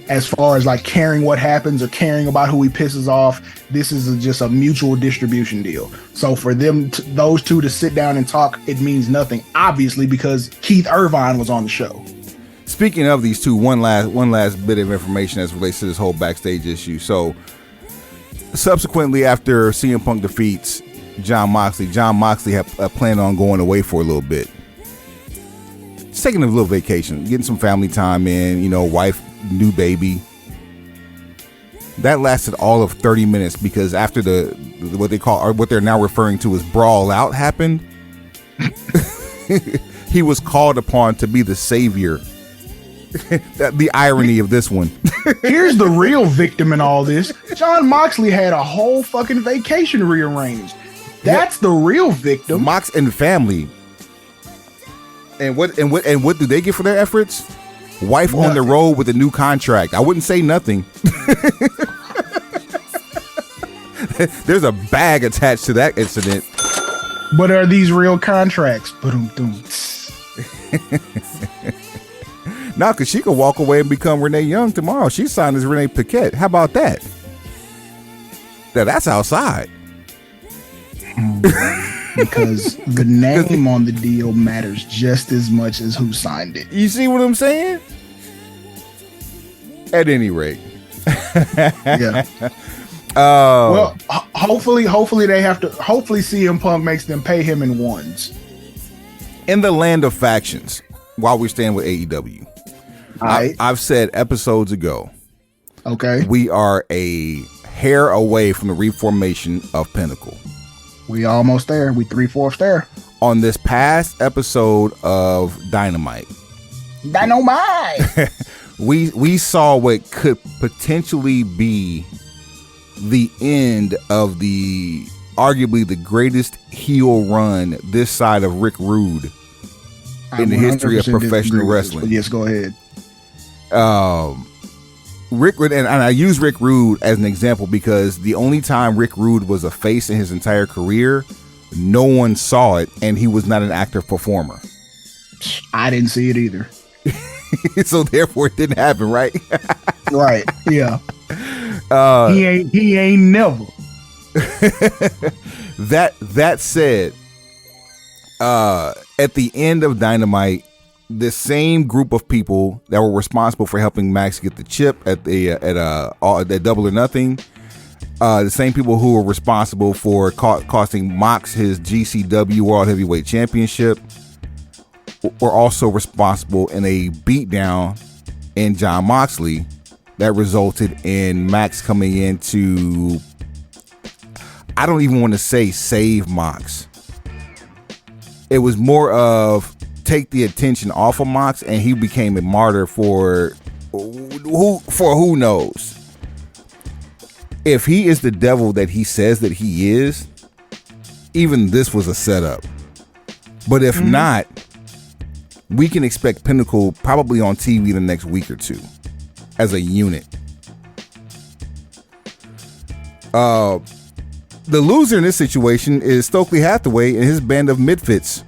As far as like caring what happens or caring about who he pisses off, this is just a mutual distribution deal. So for them, those two to sit down and talk, it means nothing, obviously, because Keith Irvine was on the show. Speaking of these two, one last bit of information as relates to this whole backstage issue. So subsequently, after CM Punk defeats Jon Moxley had planned on going away for a little bit. Just taking a little vacation, getting some family time in, wife, new baby. That lasted all of 30 minutes because after what they call, or what they're now referring to as brawl out happened, he was called upon to be the savior. The irony of this one. Here's the real victim in all this. Jon Moxley had a whole fucking vacation rearranged. That's the real victim. Mox and family. And what do they get for their efforts? Wife nothing. On the road with a new contract. I wouldn't say nothing. There's a bag attached to that incident. But are these real contracts? No, because she could walk away and become Renee Young tomorrow. She signed as Renee Paquette. How about that? That's outside. Because the name on the deal matters just as much as who signed it. You see what I'm saying? At any rate. Yeah. Well, hopefully CM Punk makes them pay him in ones. In the land of factions, while we're staying with AEW, I've said episodes ago, okay, we are a hair away from the reformation of Pinnacle. We almost there. We 3/4 there. On this past episode of Dynamite, we saw what could potentially be the end of the arguably the greatest heel run this side of Rick Rude in the history of professional wrestling. Yes, go ahead. Rick Rude, and I use Rick Rude as an example because the only time Rick Rude was a face in his entire career, no one saw it, and he was not an active performer. I didn't see it either. So therefore, it didn't happen, right? Right. Yeah. He ain't never. That said, at the end of Dynamite, the same group of people that were responsible for helping Max get the chip at Double or Nothing, the same people who were responsible for costing Mox his GCW World Heavyweight Championship, were also responsible in a beatdown in Jon Moxley that resulted in Max coming in to, I don't even want to say save Mox. It was more of take the attention off of Mox, and he became a martyr for who knows. If he is the devil that he says that he is, even this was a setup. But if not, we can expect Pinnacle probably on TV the next week or two as a unit. The loser in this situation is Stokely Hathaway and his band of midfits.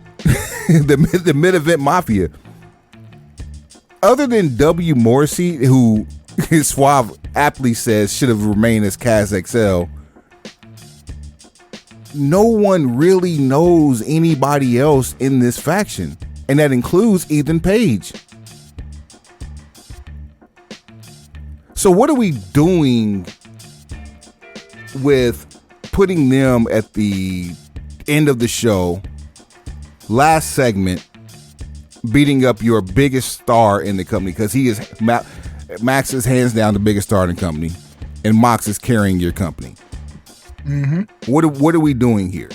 the mid-event mafia. Other than W. Morrissey, who Suave aptly says should have remained as Kaz XL. No one really knows anybody else in this faction, and that includes Ethan Page. So what are we doing with putting them at the end of the show, last segment, beating up your biggest star in the company? Because he is Max is hands down the biggest star in the company, and Mox is carrying your company. Mm-hmm. What are we doing here?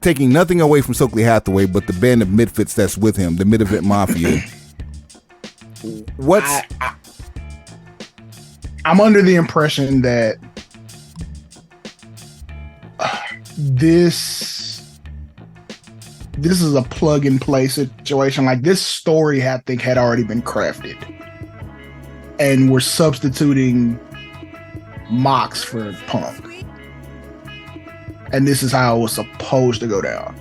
Taking nothing away from Stokely Hathaway, but the band of misfits that's with him, the Mid-Event Mafia. I'm under the impression that this is a plug and play situation. Like, this story, I think, had already been crafted, and we're substituting Mox for Punk. And this is how it was supposed to go down.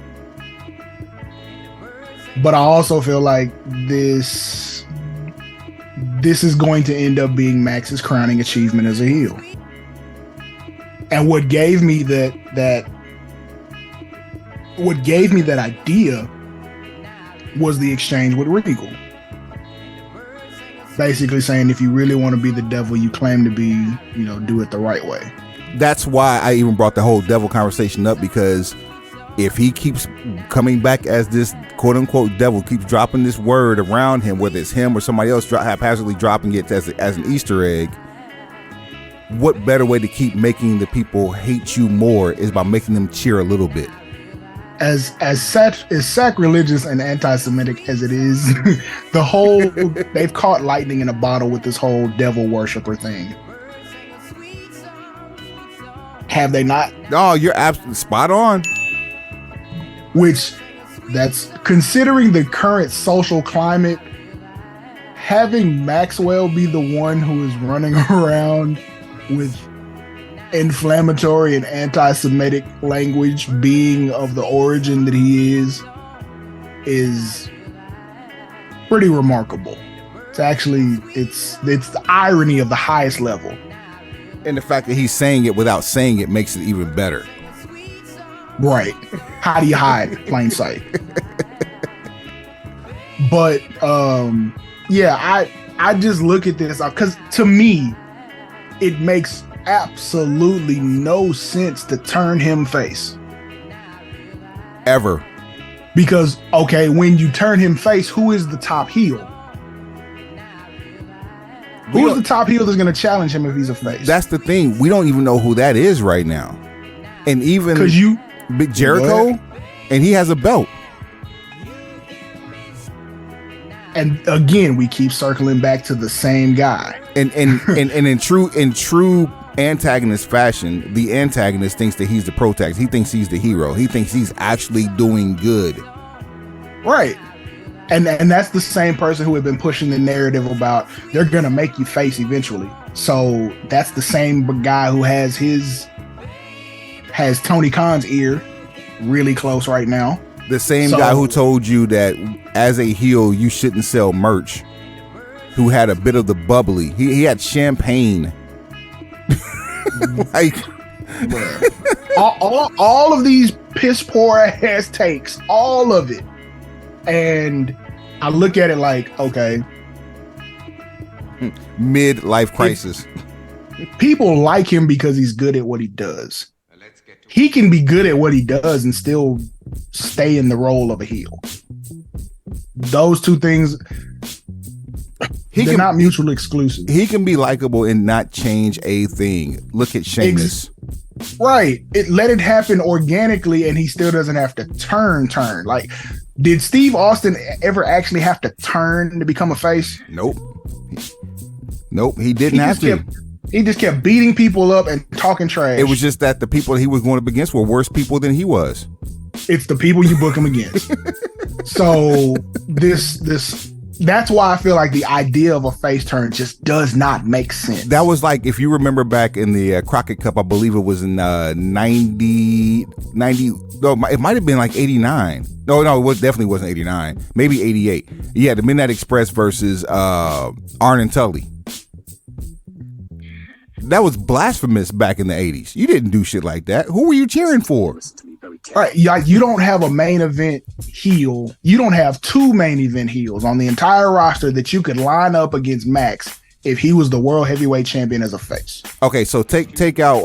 But I also feel like this is going to end up being Max's crowning achievement as a heel. And what gave me that idea was the exchange with Regal. Basically saying, if you really want to be the devil you claim to be, do it the right way. That's why I even brought the whole devil conversation up, because if he keeps coming back as this quote unquote devil, keeps dropping this word around him, whether it's him or somebody else haphazardly dropping it as an Easter egg, what better way to keep making the people hate you more is by making them cheer a little bit. As sacrilegious and anti-Semitic as it is, they've caught lightning in a bottle with this whole devil worshiper thing. Have they not? Oh, you're absolutely spot on. Which, that's considering the current social climate, having Maxwell be the one who is running around with inflammatory and anti-Semitic language being of the origin that he is pretty remarkable. It's the irony of the highest level. And the fact that he's saying it without saying it makes it even better. Right. How do you hide plain sight? But yeah, I just look at this because to me, it makes absolutely no sense to turn him face. Ever. Because, okay, when you turn him face, who is the top heel? Who's the top heel that's going to challenge him if he's a face? That's the thing. We don't even know who that is right now. And even Big Jericho, and he has a belt. And again, we keep circling back to the same guy. And in true antagonist fashion, the antagonist thinks that he's the protagonist. He thinks he's the hero. He thinks he's actually doing good. Right. And that's the same person who had been pushing the narrative about they're going to make you face eventually. So that's the same guy who has Tony Khan's ear really close right now. The same guy who told you that as a heel, you shouldn't sell merch, who had a bit of the bubbly. He had champagne. Like all of these piss poor ass takes, all of it. And I look at it like, okay, midlife crisis. People like him because he's good at what he does. He can be good at what he does and still stay in the role of a heel. Those two things, they're not mutually exclusive. He can be likable and not change a thing. Look at Sheamus. Right. Let it happen organically, and he still doesn't have to turn. Like, did Steve Austin ever actually have to turn to become a face? Nope. He didn't have to. He just kept beating people up and talking trash. It was just that the people he was going up against were worse people than he was. It's the people you book him against. So that's why I feel like the idea of a face turn just does not make sense. That was like, if you remember back in the Crockett Cup, I believe it was in 90, no, it might have been like 89. No, it definitely wasn't 89. Maybe 88. Yeah, the Midnight Express versus Arn and Tully. that was blasphemous back in the 80s. You didn't do shit like that. Who were you cheering for? All right, you don't have a main event heel. You don't have two main event heels on the entire roster that you could line up against Max if he was the world heavyweight champion as a face. Okay, so take out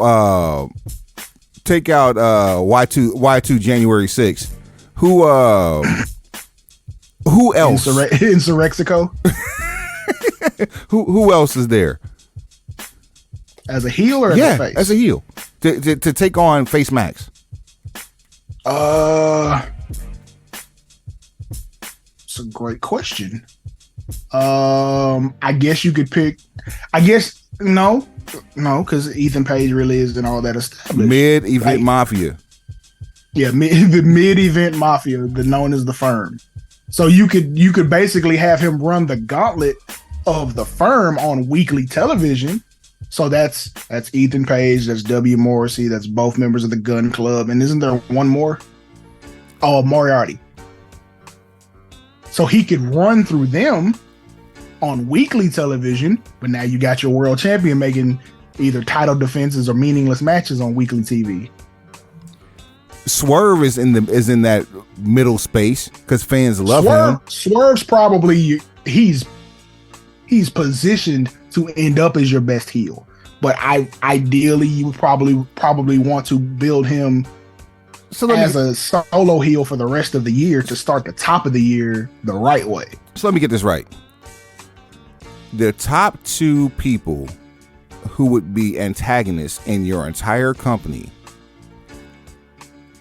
Y2 January 6th. Who else? Insurrexico. Who else is there? As a heel or as a face? As a heel. To take on Face Max. It's a great question. I guess you could pick. I guess no, because Ethan Page really isn't all that established. Mid-event mafia. Yeah, the mid-event mafia, known as the Firm. So you could basically have him run the gauntlet of the Firm on weekly television. So that's Ethan Page, that's W. Morrissey, that's both members of the Gun Club, and isn't there one more? Oh, Moriarty. So he could run through them on weekly television, but now you got your world champion making either title defenses or meaningless matches on weekly TV. Swerve is in that middle space because fans love him. Swerve's probably he's positioned to end up as your best heel, but ideally you would probably want to build him as a solo heel for the rest of the year to start the top of the year the right way. So let me get this right. The top two people who would be antagonists in your entire company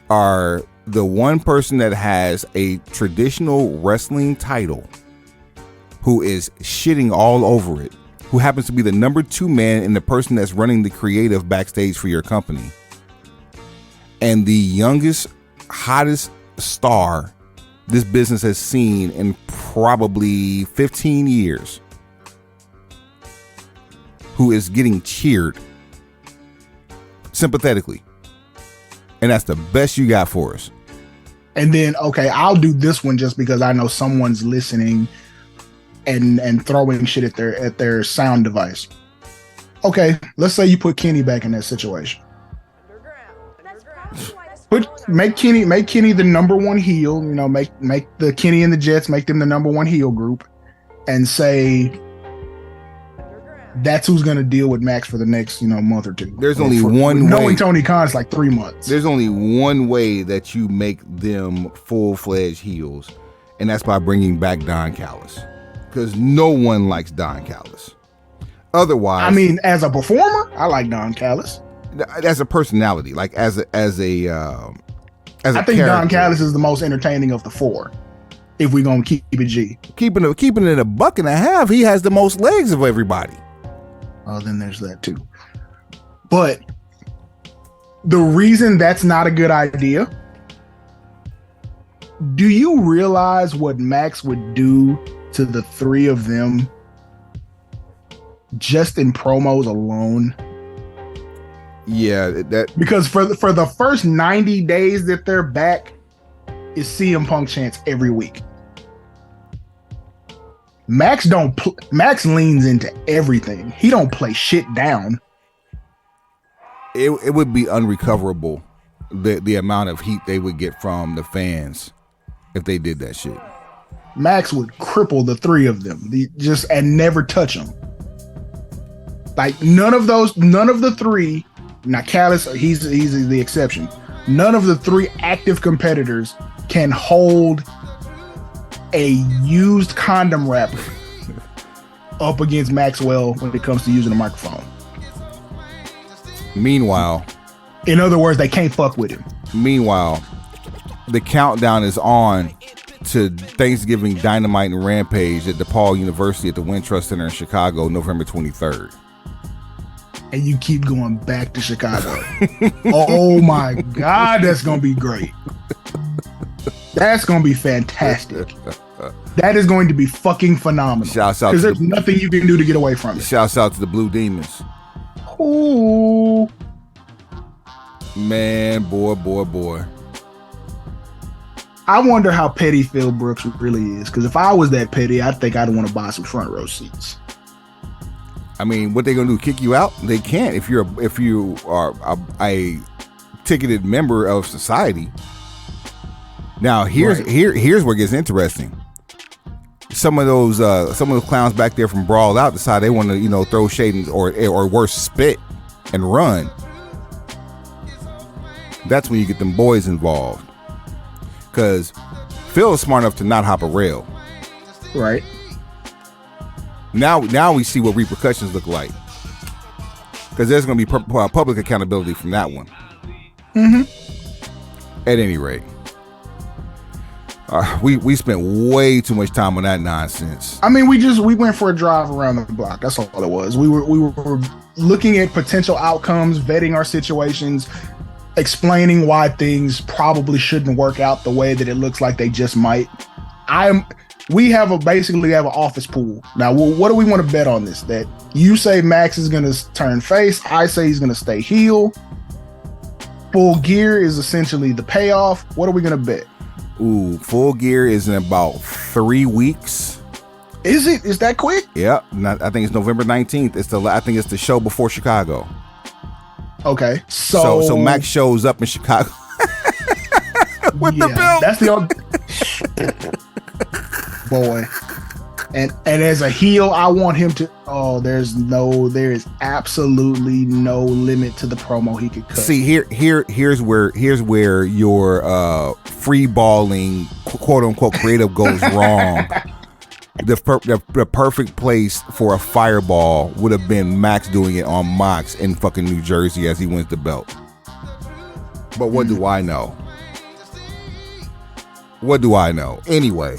are the one person that has a traditional wrestling title who is shitting all over it, who happens to be the number 2 man and the person that's running the creative backstage for your company, and the youngest, hottest star this business has seen in probably 15 years, who is getting cheered sympathetically. And that's the best you got for us. And then, okay, I'll do this one just because I know someone's listening and throwing shit at their sound device. Okay, let's say you put Kenny back in that situation. Make Kenny the number 1 heel, make the Kenny and the Jets, make them the number 1 heel group, and say that's who's going to deal with Max for the next, month or two. There's only one way. Knowing Tony Khan's like 3 months. There's only one way that you make them full-fledged heels, and that's by bringing back Don Callis, because no one likes Don Callis. Otherwise, I mean, as a performer, I like Don Callis. As a personality, like as a I think character. Don Callis is the most entertaining of the 4. If we're gonna keep it G, keeping it $1.50, he has the most legs of everybody. Oh, then there's that too. But the reason that's not a good idea, do you realize what Max would do to the 3 of them just in promos alone? Yeah, because for the first 90 days that they're back is CM Punk chants every week. Max leans into everything. He don't play shit down. It would be unrecoverable, the amount of heat they would get from the fans if they did that shit. Max would cripple the 3 of them, and never touch them. Like none of the 3. Now Callis, he's the exception. None of the 3 active competitors can hold a used condom wrapper up against Maxwell when it comes to using a microphone. Meanwhile, in other words, they can't fuck with him. Meanwhile, the countdown is on to Thanksgiving Dynamite and Rampage at DePaul University at the Wintrust Center in Chicago, November 23rd. And you keep going back to Chicago. Oh my God, that's going to be great. That's going to be fantastic. That is going to be fucking phenomenal. Shouts out, because there's nothing you can do to get away from it. Shouts out to the Blue Demons. Ooh. Man, boy. I wonder how petty Phil Brooks really is. Because if I was that petty, I think I'd want to buy some front row seats. I mean, what they gonna do? Kick you out? They can't if you are a ticketed member of society. Now here's where it gets interesting. Some of those clowns back there from Brawl Out decide they want to throw shade or worse, spit and run. That's when you get them boys involved. Because Phil is smart enough to not hop a rail. Right. Now we see what repercussions look like. Because there's going to be public accountability from that one. Mm-hmm. At any rate. We spent way too much time on that nonsense. I mean, we went for a drive around the block. That's all it was. We were looking at potential outcomes, vetting our situations, explaining why things probably shouldn't work out the way that it looks like they just might. We basically have an office pool. Now, what do we want to bet on this? That you say Max is going to turn face. I say he's going to stay heel. Full Gear is essentially the payoff. What are we going to bet? Ooh, Full Gear is in about 3 weeks. Is it? Is that quick? Yep. I think it's November 19th. I think it's the show before Chicago. Okay. So Max shows up in Chicago with the belt. That's the old boy. And as a heel, I want him to. Oh, there is absolutely no limit to the promo he could cut. See, here's where your free balling, quote unquote, creative goes wrong. The perfect place for a fireball would have been Max doing it on Mox in fucking New Jersey as he wins the belt. But what do I know? What do I know? Anyway.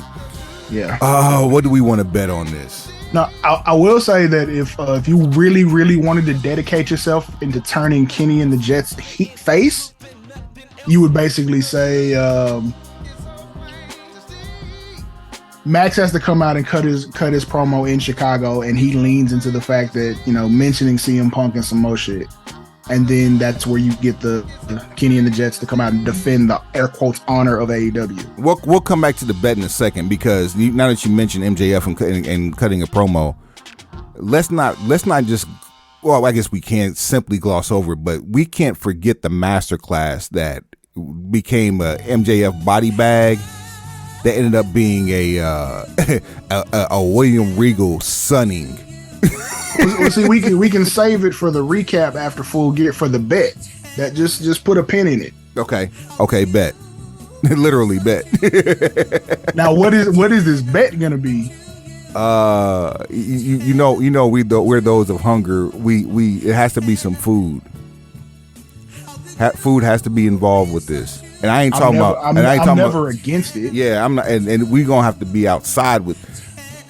Yeah. What do we want to bet on this? Now, I will say that if you really, really wanted to dedicate yourself into turning Kenny and the Jets face, you would basically say Max has to come out and cut his promo in Chicago, and he leans into the fact that, mentioning CM Punk and some more shit. And then that's where you get the Kenny and the Jets to come out and defend the air quotes honor of AEW. We'll come back to the bet in a second, because now that you mentioned MJF and cutting a promo, let's not just, well, I guess we can't simply gloss over, but we can't forget the masterclass that became a MJF body bag that ended up being a William Regal sunning. Well, see, we can save it for the recap after Full Gear for the bet. That just put a pin in it. Okay, bet. Literally bet. Now, what is this bet gonna be? We're those of hunger. It has to be some food. Food has to be involved with this. And I ain't talking about. I'm never against it. Yeah, I'm not. And we gonna have to be outside with.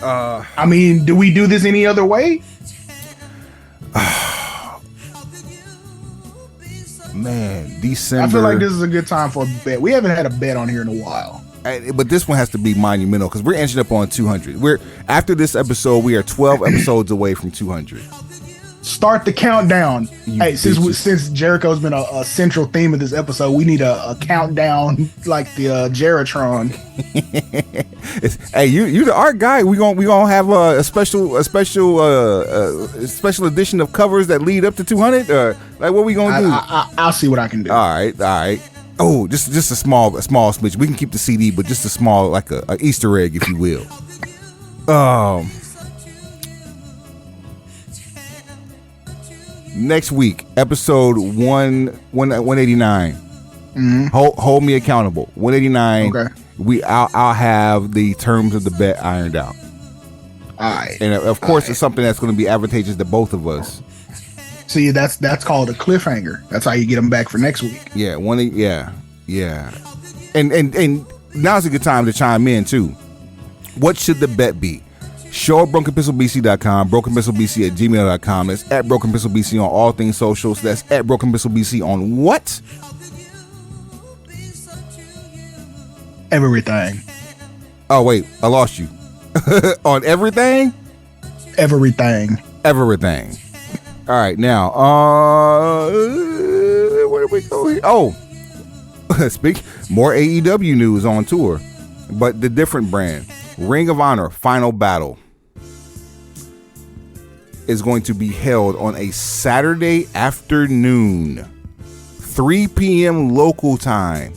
I mean, do we do this any other way? Man, December. I feel like this is a good time for a bet. We haven't had a bet on here in a while. But this one has to be monumental, because we're inching up on 200. After this episode, we are 12 episodes away from 200. Start the countdown. Since Jericho's been a central theme of this episode, we need a countdown like the Jeritron. Hey, you the art guy. We gonna have a special edition of covers that lead up to 200. Like, what we gonna do? I'll see what I can do. All right. Oh, just a small smidge. We can keep the CD, but just a small, like a Easter egg, if you will. Next week, episode 189. Mm-hmm. Hold me accountable. 189. Okay. I'll have the terms of the bet ironed out. All right. And of course, it's something that's going to be advantageous to both of us. See, that's called a cliffhanger. That's how you get them back for next week. Yeah. Yeah. And now's a good time to chime in too. What should the bet be? Show at brokenpistolbc.com, brokenpistolbc@gmail.com. That's at brokenpistolbc on all things socials. That's at brokenpistolbc on what? Everything. Oh wait, I lost you. On everything? Everything. All right, now, where do we go here? Oh, speak more AEW news on tour, but the different brand. Ring of Honor Final Battle. is going to be held on a Saturday afternoon, 3 p.m. local time,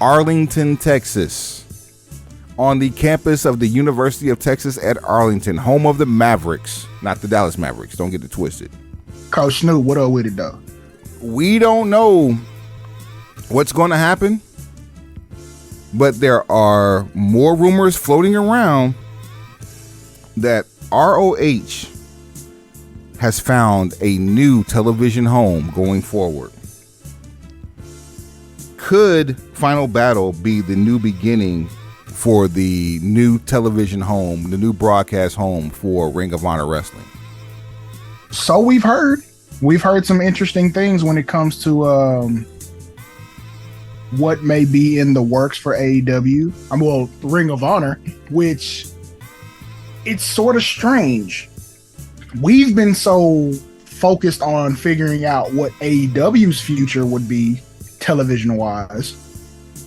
Arlington, Texas, on the campus of the University of Texas at Arlington, home of the Mavericks, not the Dallas Mavericks. Don't get it twisted. Coach Snoop, what up with it though? We don't know what's going to happen, but there are more rumors floating around that ROH has found a new television home going forward. Could Final Battle be the new beginning for the new television home, the new broadcast home for Ring of Honor Wrestling? So we've heard some interesting things when it comes to what may be in the works for AEW. Well, Ring of Honor, which it's sort of strange. We've been so focused on figuring out what AEW's future would be television wise,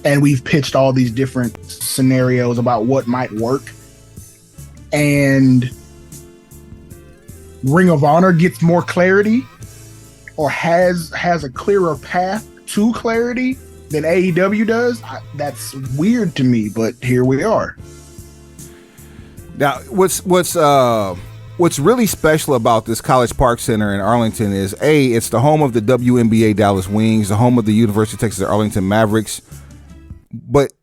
and we've pitched all these different scenarios about what might work, and Ring of Honor gets more clarity or has a clearer path to clarity than AEW does. That's weird to me, but here we are. Now, what's really special about this College Park Center in Arlington is it's the home of the WNBA Dallas Wings, the home of the University of Texas at Arlington Mavericks. But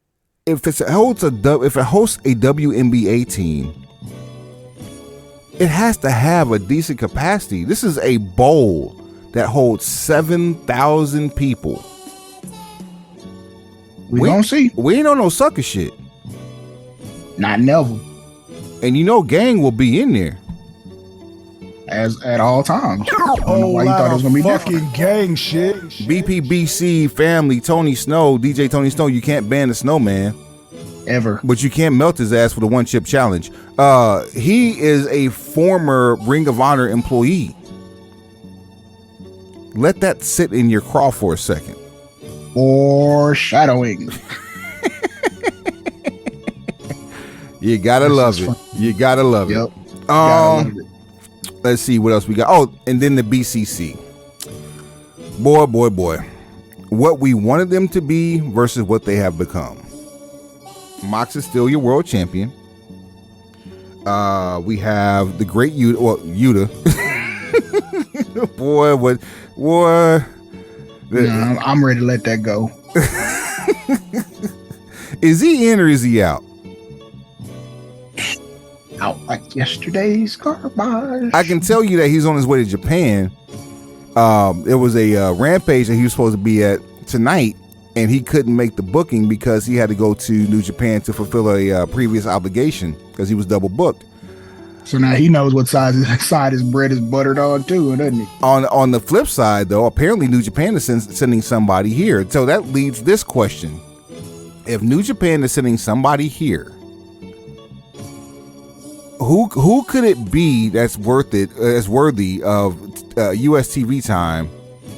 if it hosts a WNBA team, it has to have a decent capacity. This is a bowl that holds 7,000 people. We gonna see. We ain't on no sucker shit. Not never. And gang will be in there. As at all times. I don't know why you thought it was gonna be fucking different. gang shit. BPBC family, Tony Snow, DJ Tony Snow, you can't ban the snowman. Ever. But you can't melt his ass for the one chip challenge. He is a former Ring of Honor employee. Let that sit in your craw for a second. Foreshadowing. You gotta love it. You gotta love Yep. it. Let's see what else we got. Oh, and then the BCC. Boy. What we wanted them to be versus what they have become. Mox is still your world champion. We have the great Yuta. Well, Yuta. Boy. No, I'm ready to let that go. Is he in or is he out? Out like yesterday's garbage. I can tell you that he's on his way to Japan. It was a Rampage that he was supposed to be at tonight, and he couldn't make the booking because he had to go to New Japan to fulfill a previous obligation because he was double booked. So now he knows what side his bread is buttered on too, doesn't he? On the flip side, though, apparently New Japan is sending somebody here. So that leads this question. If New Japan is sending somebody here, who could it be that's worthy of US TV time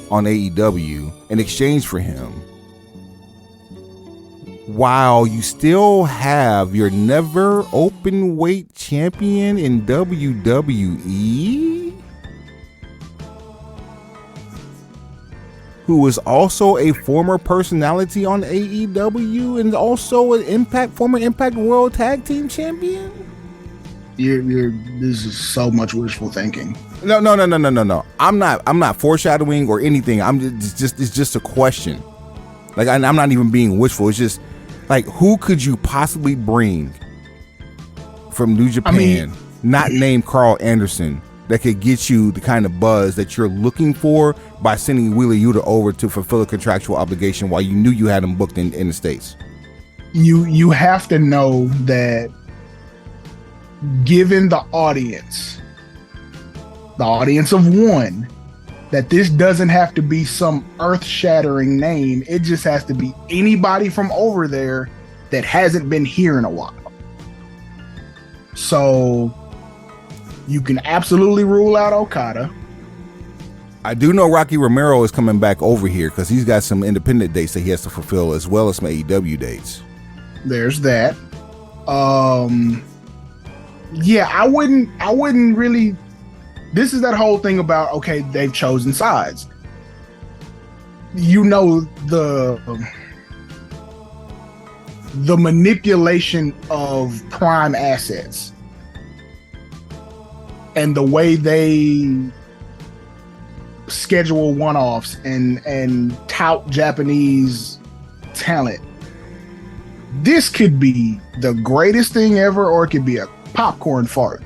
on AEW in exchange for him, while you still have your never open weight champion in WWE, who is also a former personality on AEW and also an former Impact World Tag Team Champion? This is so much wishful thinking. No. I'm not foreshadowing or anything. It's just a question. Like I'm not even being wishful. It's just like, who could you possibly bring from New Japan, not named Carl Anderson, that could get you the kind of buzz that you're looking for by sending Wheeler Yuta over to fulfill a contractual obligation while you knew you had him booked in the States? You have to know that, given the audience of one, that this doesn't have to be some earth-shattering name. It just has to be anybody from over there that hasn't been here in a while. So you can absolutely rule out Okada. I do know Rocky Romero is coming back over here because he's got some independent dates that he has to fulfill as well as some AEW dates. There's that. Yeah, I wouldn't really this is that whole thing about, okay, they've chosen sides. You know, the manipulation of Prime assets and the way they schedule one-offs and tout Japanese talent. This could be the greatest thing ever, or it could be a popcorn fart.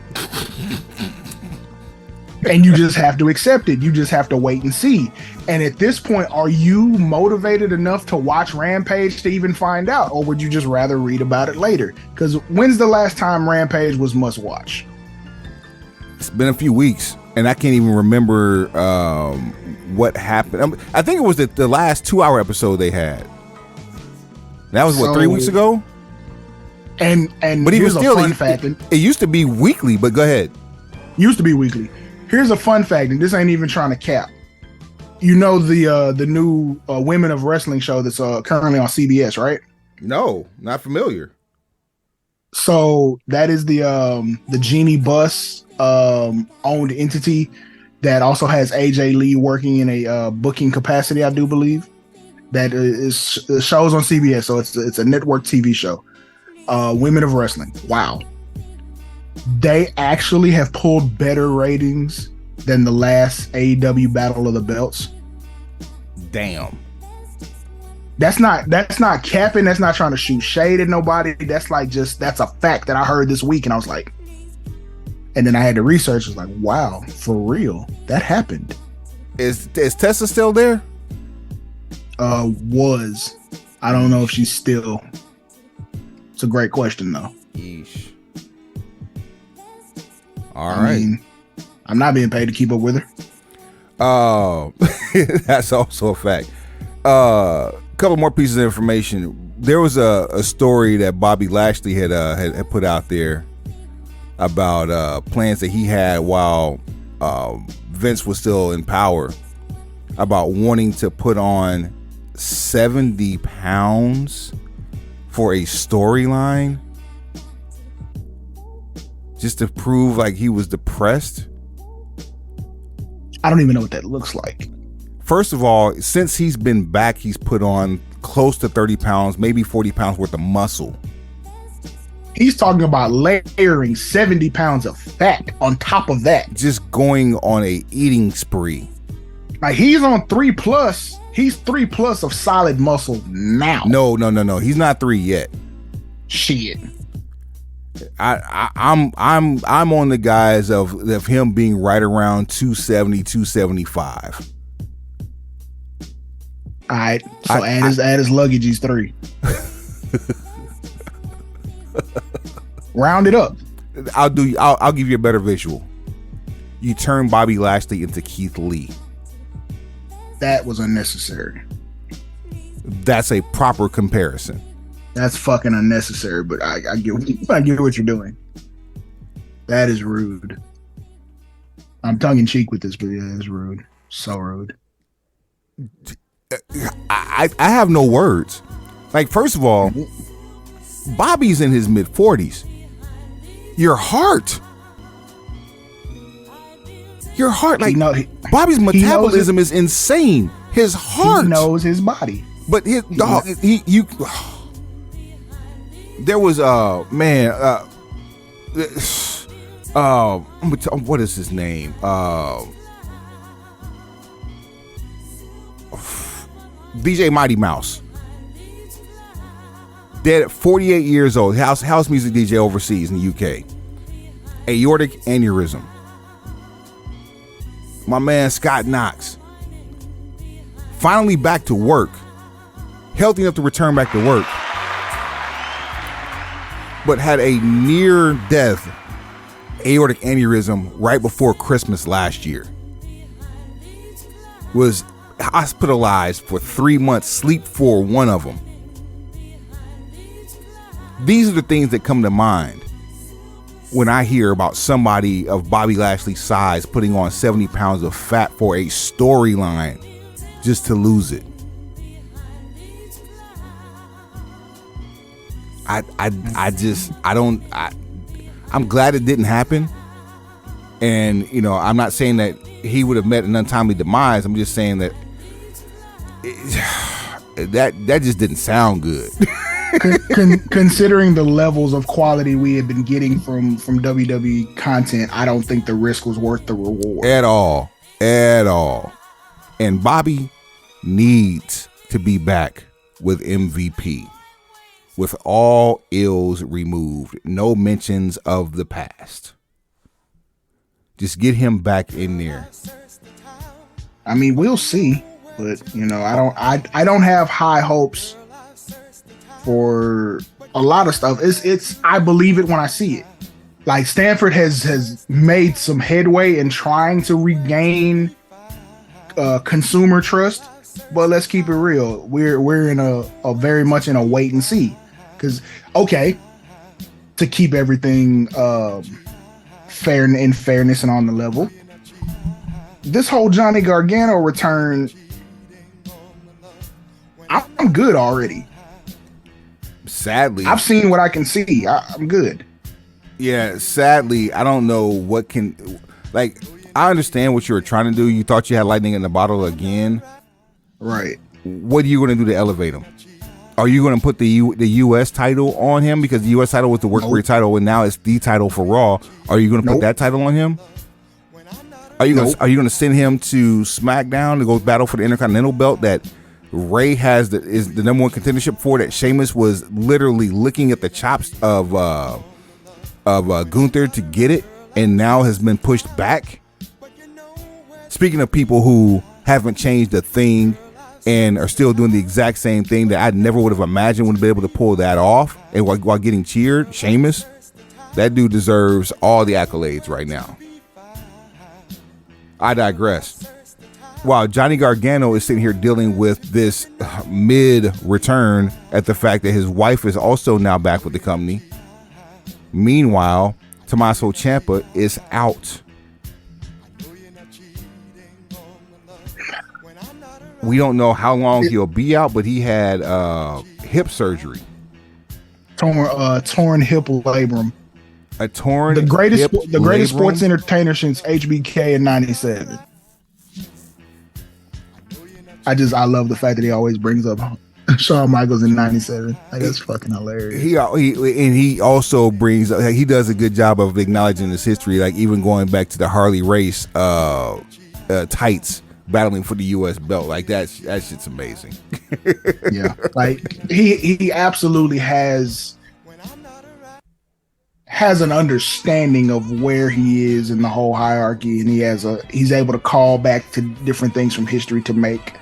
And you just have to accept it. You just have to wait and see. And at this point, are you motivated enough to watch Rampage to even find out? Or would you just rather read about it later? Because when's the last time Rampage was must watch? It's been a few weeks, and I can't even remember what happened. I think it was the last 2-hour episode they had. That was, 3 weeks ago? And but here's a fun fact. It used to be weekly, but go ahead. Used to be weekly. Here's a fun fact, and this ain't even trying to cap. You know the new Women of Wrestling show that's currently on CBS, right? No, not familiar. So that is the Jeannie Buss owned entity that also has AJ Lee working in a booking capacity, I do believe. That is shows on CBS, so it's a network TV show. Women of Wrestling. Wow. They actually have pulled better ratings than the last AEW Battle of the Belts. Damn. That's not capping. That's not trying to shoot shade at nobody. That's like that's a fact that I heard this week, and I was like, and then I had to research. I was like, wow, for real, that happened. Is Tessa still there? Was. I don't know if she's still. It's a great question though. Yeesh. All right. I mean, I'm not being paid to keep up with her. That's also a fact. Couple more pieces of information. There was a story that Bobby Lashley had put out there about plans that he had while Vince was still in power, about wanting to put on 70 pounds for a storyline just to prove like he was depressed. I don't even know what that looks like. First of all, since he's been back, he's put on close to 30 pounds, maybe 40 pounds worth of muscle. He's talking about layering 70 pounds of fat on top of that. Just going on a eating spree. Like he's on 3+. He's 3+ of solid muscle now. No. He's not 3 yet. Shit. I'm on the guise of him being right around 270, 275. All right. So add his luggage, he's 3. Round it up. I'll give you a better visual. You turn Bobby Lashley into Keith Lee. That was unnecessary. That's a proper comparison. That's fucking unnecessary, but I get what you're doing. That is rude. I'm tongue in cheek with this, but yeah, it's rude. So rude. I have no words. Like, first of all, Bobby's in his mid-40s. Your heart, like Bobby's metabolism is insane. His heart, he knows his body, but his dog, there was what is his name? DJ Mighty Mouse. Dead at 48 years old. House music DJ overseas in the UK. Aortic aneurysm. My man Scott Knox. Finally back to work. Healthy enough to return back to work. But had a near death aortic aneurysm right before Christmas last year. Was hospitalized for 3 months, sleep for one of them. These are the things that come to mind when I hear about somebody of Bobby Lashley's size putting on 70 pounds of fat for a storyline just to lose it. I'm glad it didn't happen. And, you know, I'm not saying that he would have met an untimely demise. I'm just saying that that just didn't sound good. Considering the levels of quality we had been getting from WWE content, I don't think the risk was worth the reward. At all. And Bobby needs to be back with MVP. With all ills removed. No mentions of the past. Just get him back in there. I mean, we'll see, but you know, I don't have high hopes for a lot of stuff. It's I believe it when I see it. Like Stanford has made some headway in trying to regain consumer trust, but let's keep it real. We're in a very much in a wait and see. Because to keep everything fair and in fairness and on the level, this whole Johnny Gargano return, I'm good already. Sadly, I've seen what I can see. I'm good. Yeah, sadly, I don't know what can, like, I understand what you were trying to do. You thought you had lightning in the bottle again. Right. What are you going to do to elevate him? Are you going to put the U.S. title on him? Because the U.S. title was the work rate title, and now it's the title for Raw. Are you going to put that title on him? Are you going to send him to SmackDown to go battle for the Intercontinental belt that Ray is the number one contendership for, that Sheamus was literally licking at the chops of Gunther to get it, and now has been pushed back? Speaking of people who haven't changed a thing and are still doing the exact same thing that I never would have imagined would be able to pull that off, and while getting cheered, Sheamus, that dude deserves all the accolades right now. I digress. While Johnny Gargano is sitting here dealing with this mid-return at the fact that his wife is also now back with the company. Meanwhile, Tommaso Ciampa is out. We don't know how long he'll be out, but he had hip surgery. Torn hip labrum. A torn the greatest labrum? Sports entertainer since HBK in '97. I love the fact that he always brings up Shawn Michaels in '97. Like, that's fucking hilarious. He also brings, like, he does a good job of acknowledging his history, like even going back to the Harley Race tights battling for the U.S. belt. Like that shit's amazing. Yeah, like he absolutely has an understanding of where he is in the whole hierarchy, and he's able to call back to different things from history to make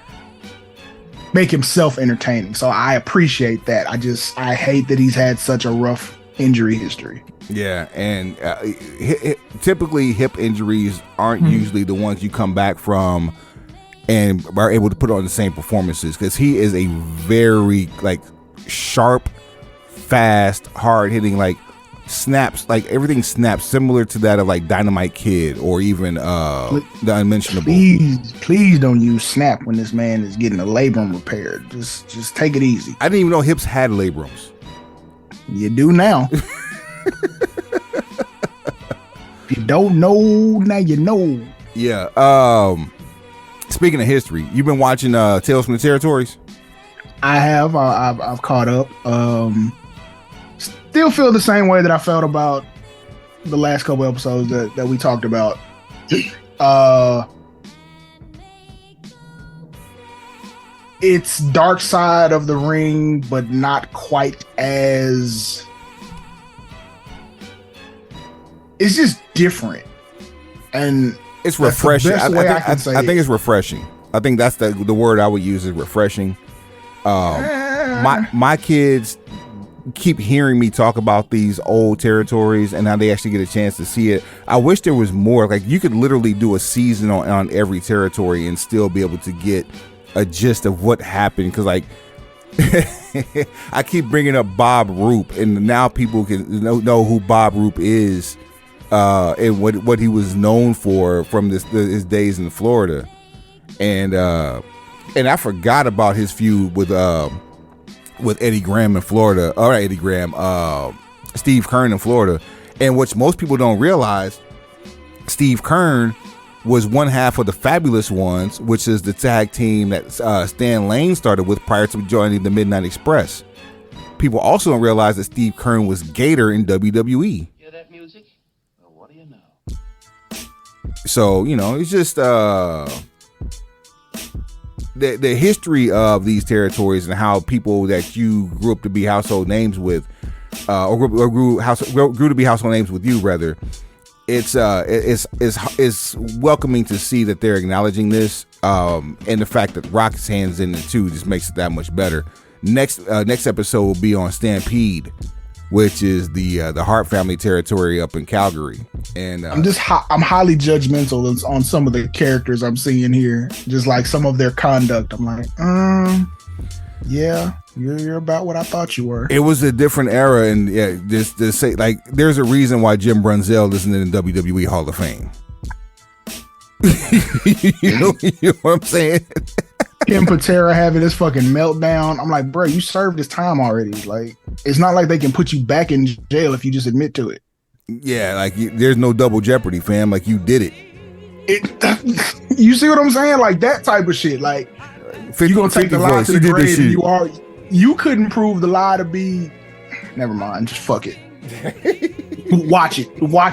himself entertaining. So I appreciate that. I hate that he's had such a rough injury history. Yeah, and typically hip injuries aren't usually the ones you come back from and are able to put on the same performances, because he is a very, like, sharp, fast, hard-hitting, like, snaps, like everything snaps similar to that of like Dynamite Kid or even the Unmentionable. Please don't use snap when this man is getting a labrum repaired. Just take it easy. I didn't even know hips had labrums. You do now. If you don't know, now you know. Yeah. Speaking of history, you've been watching Tales from the Territories? I have. I've caught up. Still feel the same way that I felt about the last couple episodes that we talked about. It's Dark Side of the Ring, but not quite as. It's just different, and it's refreshing. I think it's refreshing. I think that's the word I would use is refreshing. My kids keep hearing me talk about these old territories and how they actually get a chance to see it. I wish there was more. Like, you could literally do a season on every territory and still be able to get a gist of what happened. Because, like, I keep bringing up Bob Roop, and now people can know who Bob Roop is and what he was known for from his days in Florida. And I forgot about his feud with Eddie Graham in Florida. All right, Eddie Graham, Steve Keirn in Florida. And what most people don't realize Steve Keirn was one half of the Fabulous Ones, which is the tag team that Stan Lane started with prior to joining the Midnight Express. People also don't realize that Steve Keirn was Gator in WWE. Hear that music? Well, what do you know? So, it's just the history of these territories and how people that you grew up to be household names with, or grew to be household names with you, rather. It's welcoming to see that they're acknowledging this, and the fact that Rock's hands in it too just makes it that much better. Next episode will be on Stampede, which is the Hart family territory up in Calgary. And I'm highly judgmental on some of the characters I'm seeing here, just like some of their conduct. I'm like, yeah, you're about what I thought you were. It was a different era, and yeah, just to say, like, there's a reason why Jim Brunzell isn't in the WWE Hall of Fame. you know what I'm saying? Ken Patera having this fucking meltdown. I'm like, bro, you served this time already. Like, it's not like they can put you back in jail if you just admit to it. Yeah, like there's no double jeopardy, fam. Like, you did it. You see what I'm saying? Like that type of shit. Like, 50, you gonna take the lie voice. to the grave, and you couldn't prove the lie to be. Never mind. Just fuck it. Watch it.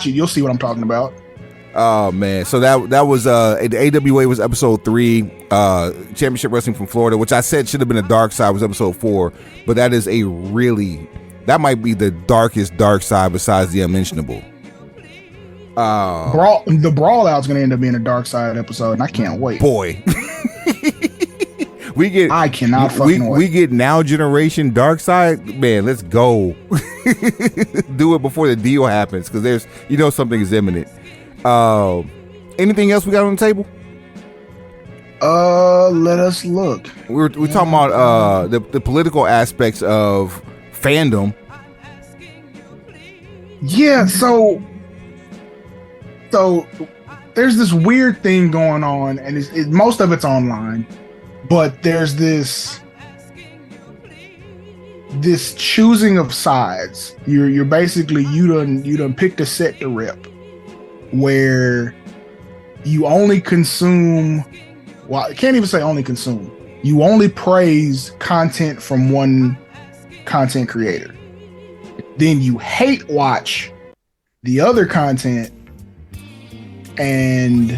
You'll see what I'm talking about. Oh man, so that was the AWA was episode 3, Championship Wrestling from Florida, which I said should have been a dark side, was episode 4, but that might be the darkest dark side besides the unmentionable. The brawl out's gonna end up being a dark side episode, and I can't wait. Boy. I cannot fucking wait. We get now generation dark side, man. Let's go. Do it before the deal happens, because there's something is imminent. Anything else we got on the table? Let us look. We're talking about the political aspects of fandom. Yeah, so there's this weird thing going on, and most of it's online, but there's this choosing of sides. You're basically you done picked a set to rep, where you only consume, well, I can't even say only consume, you only praise content from one content creator. Then you hate watch the other content and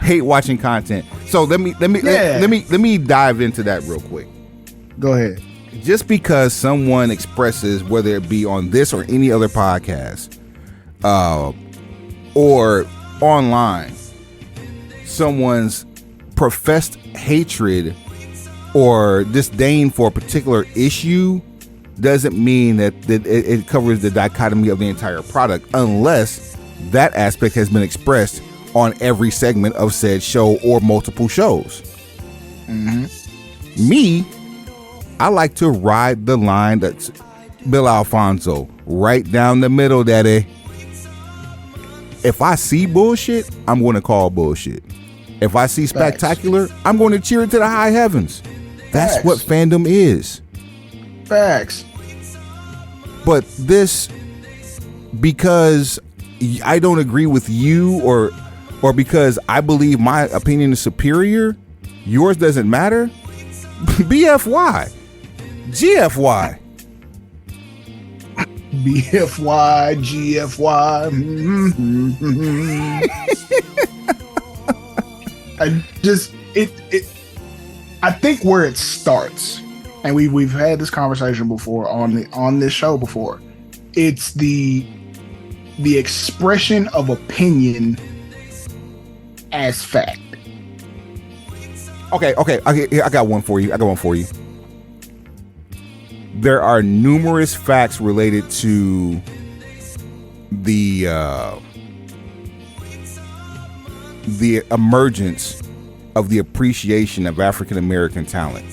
hate watching content. So let me dive into that real quick. Go ahead. Just because someone expresses, whether it be on this or any other podcast, or online, someone's professed hatred or disdain for a particular issue doesn't mean that it covers the dichotomy of the entire product, unless that aspect has been expressed on every segment of said show or multiple shows. Mm-hmm. Me, I like to ride the line that's Bill Alfonso, right down the middle, daddy. If I see bullshit, I'm going to call bullshit. If I see spectacular, I'm going to cheer it to the high heavens. That's what fandom is. Facts. But this, because I don't agree with you, or because I believe my opinion is superior, yours doesn't matter. BFY. GFY. BFY, GFY. I think where it starts, and we've had this conversation before on this show before, it's the expression of opinion as fact. Okay. I got one for you. There are numerous facts related to the emergence of the appreciation of African American talent.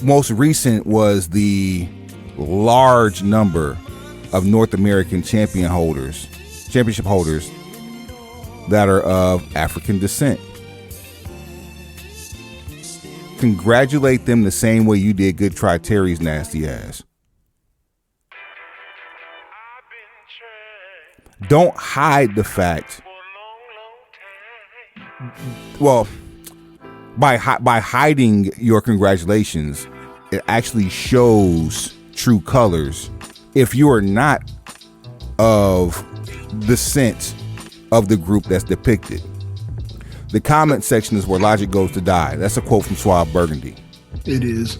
Most recent was the large number of North American championship holders that are of African descent. Congratulate them the same way you did Good Try Terry's nasty ass. don't hide the fact. Well, by hiding your congratulations, it actually shows true colors. If you are not of the sense of the group that's depicted. The comment section is where logic goes to die. That's a quote from Suave Burgundy. It is.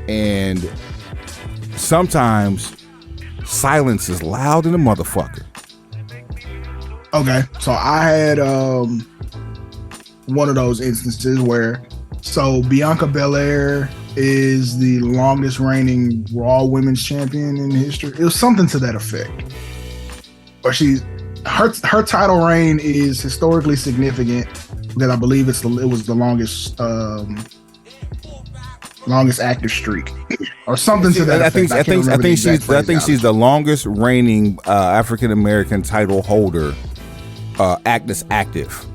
And sometimes silence is loud in a motherfucker. Okay, so I had one of those instances where, so Bianca Belair is the longest reigning Raw Women's Champion in history. It was something to that effect. Or her title reign is historically significant because I believe it was the longest active streak or something to that effect. I think she's the longest reigning African American title holder that's active.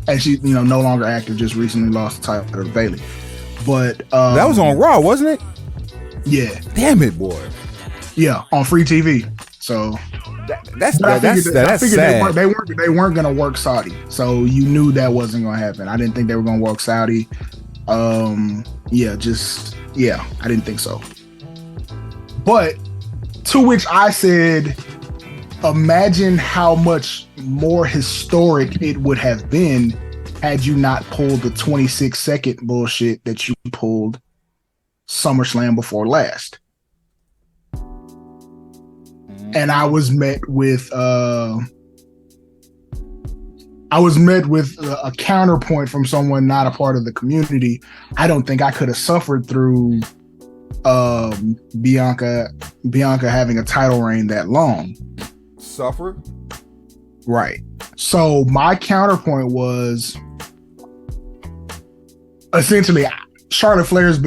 And she, no longer active, just recently lost the title to Bayley. But that was on Raw, wasn't it? Yeah. Damn it, boy. Yeah, on free TV. So that's sad. They weren't gonna work Saudi, so you knew that wasn't gonna happen. I didn't think they were gonna work Saudi. I didn't think so. But to which I said, imagine how much more historic it would have been had you not pulled the 26-second bullshit that you pulled SummerSlam before last. And I was met with a counterpoint from someone not a part of the community. I don't think I could have suffered through Bianca having a title reign that long. Suffer? Right. So my counterpoint was essentially Charlotte Flair's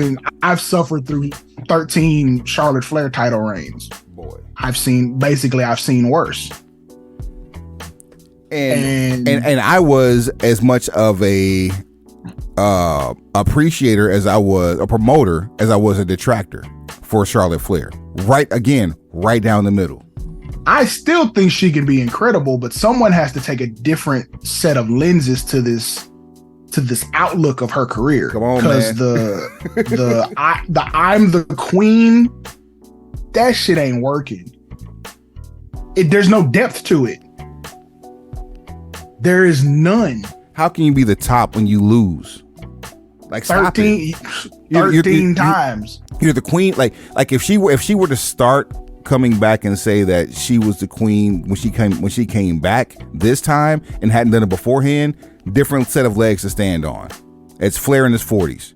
I've suffered through 13 Charlotte Flair title reigns. Boy. I've seen worse. And I was as much of a appreciator as I was a promoter as I was a detractor for Charlotte Flair. Right down the middle. I still think she can be incredible, but someone has to take a different set of lenses to this outlook of her career. Come on, because the I'm the queen, that shit ain't working. There's no depth to it. There is none. How can you be the top when you lose? Like 13 times. You're the queen. Like if she were to start coming back and say that she was the queen when she came back this time and hadn't done it beforehand, different set of legs to stand on. It's Flair in his 40s.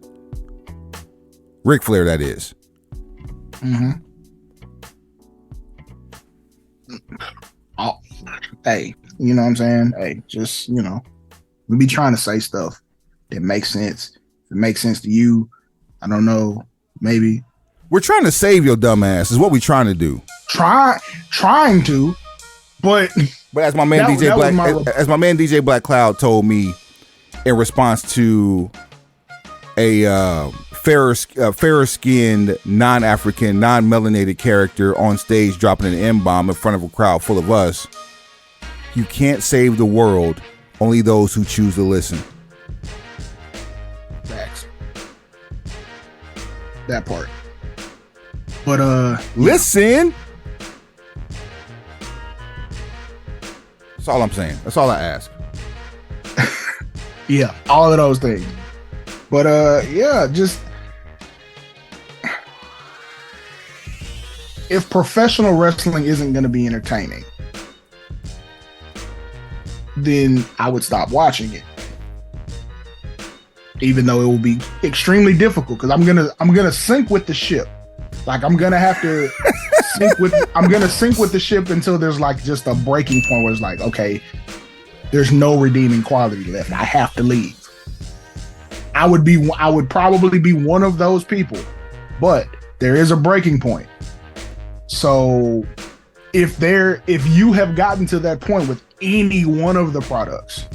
Ric Flair, that is. Mm-hmm. Oh, hey, you know what I'm saying? Hey, just, we be trying to say stuff that makes sense. If it makes sense to you, I don't know, maybe. We're trying to save your dumb ass is what we're trying to do. Trying to, but as my man DJ Black Cloud told me in response to a fairer skinned, non-African, non-melanated character on stage dropping an M-bomb in front of a crowd full of us, you can't save the world, only those who choose to listen. Facts. That part. But listen. That's all I'm saying. That's all I ask. Yeah, all of those things. But just if professional wrestling isn't going to be entertaining, then I would stop watching it. Even though it will be extremely difficult, because I'm gonna sink with the ship. Like I'm gonna have to sink with the ship until there's like just a breaking point where it's like, okay, there's no redeeming quality left. I have to leave. I would probably be one of those people, but there is a breaking point. So if you have gotten to that point with any one of the products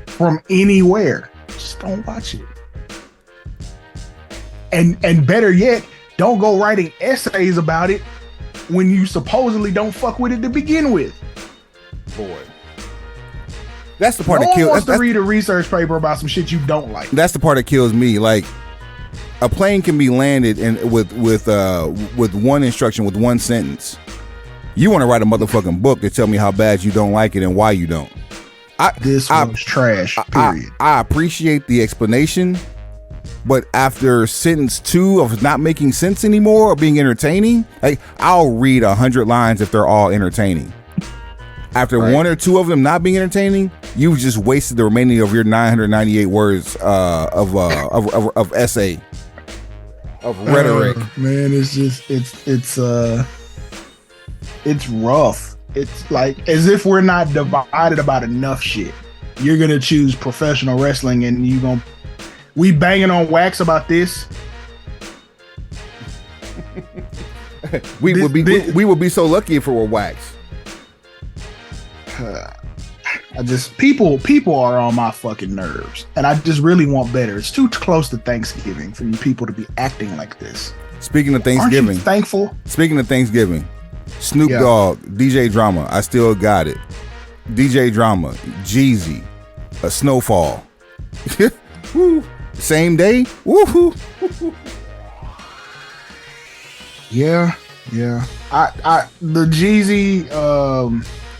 from anywhere, just don't watch it. And better yet, don't go writing essays about it when you supposedly don't fuck with it to begin with. Boy. That's the part no that kills. one wants to read a research paper about some shit you don't like. That's the part that kills me. Like, a plane can be landed with one instruction, with one sentence. You want to write a motherfucking book to tell me how bad you don't like it and why you don't. This was trash, period. I appreciate the explanation, but after sentence 2 of not making sense anymore or being entertaining, like, I'll read 100 lines if they're all entertaining. After one or two of them not being entertaining, you've just wasted the remaining of your 998 words of essay, of rhetoric. Man, it's rough. It's like as if we're not divided about enough shit. You're gonna choose professional wrestling, and we banging on wax about this. We would be so lucky if it were wax. People are on my fucking nerves, and I just really want better. It's too close to Thanksgiving for you people to be acting like this. Speaking of Thanksgiving, aren't you thankful? Speaking of Thanksgiving, Snoop Dogg, DJ Drama, I Still Got It. DJ Drama, Jeezy, a Snowfall. Woo. Same day. Woohoo. Yeah. The Jeezy,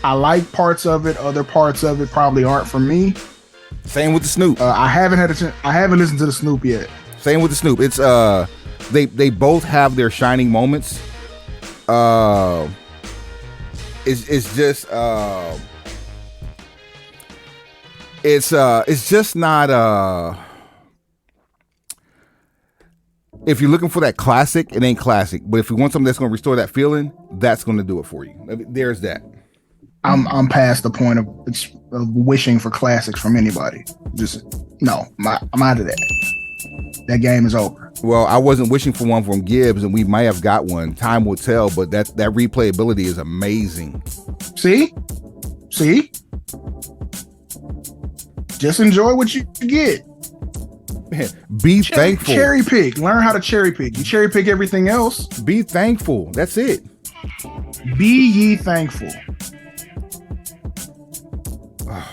I like parts of it. Other parts of it probably aren't for me. Same with the Snoop. I haven't listened to the Snoop yet. Same with the Snoop. It's they both have their shining moments. It's just not if you're looking for that classic, it ain't classic. But if you want something that's going to restore that feeling, that's going to do it for you. There's that. I'm past the point of wishing for classics from anybody. I'm out of that. That game is over. Well, I wasn't wishing for one from Gibbs, and we might have got one. Time will tell, but that replayability is amazing. See? Just enjoy what you get. Be thankful. Cherry pick. Learn how to cherry pick. You cherry pick everything else. Be thankful. That's it. Be ye thankful.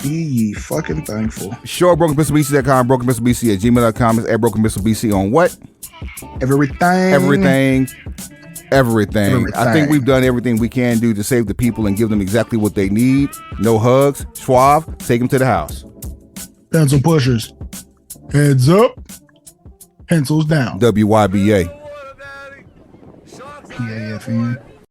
Be ye fucking thankful. Show at brokenpistolbc.com, brokenpistolbc@gmail.com. It's at brokenpistolbc on what? Everything. I think we've done everything we can do to save the people and give them exactly what they need. No hugs. Suave, take them to the house. Pencil pushers. Heads up. Pencils down. WYBA. PAFN.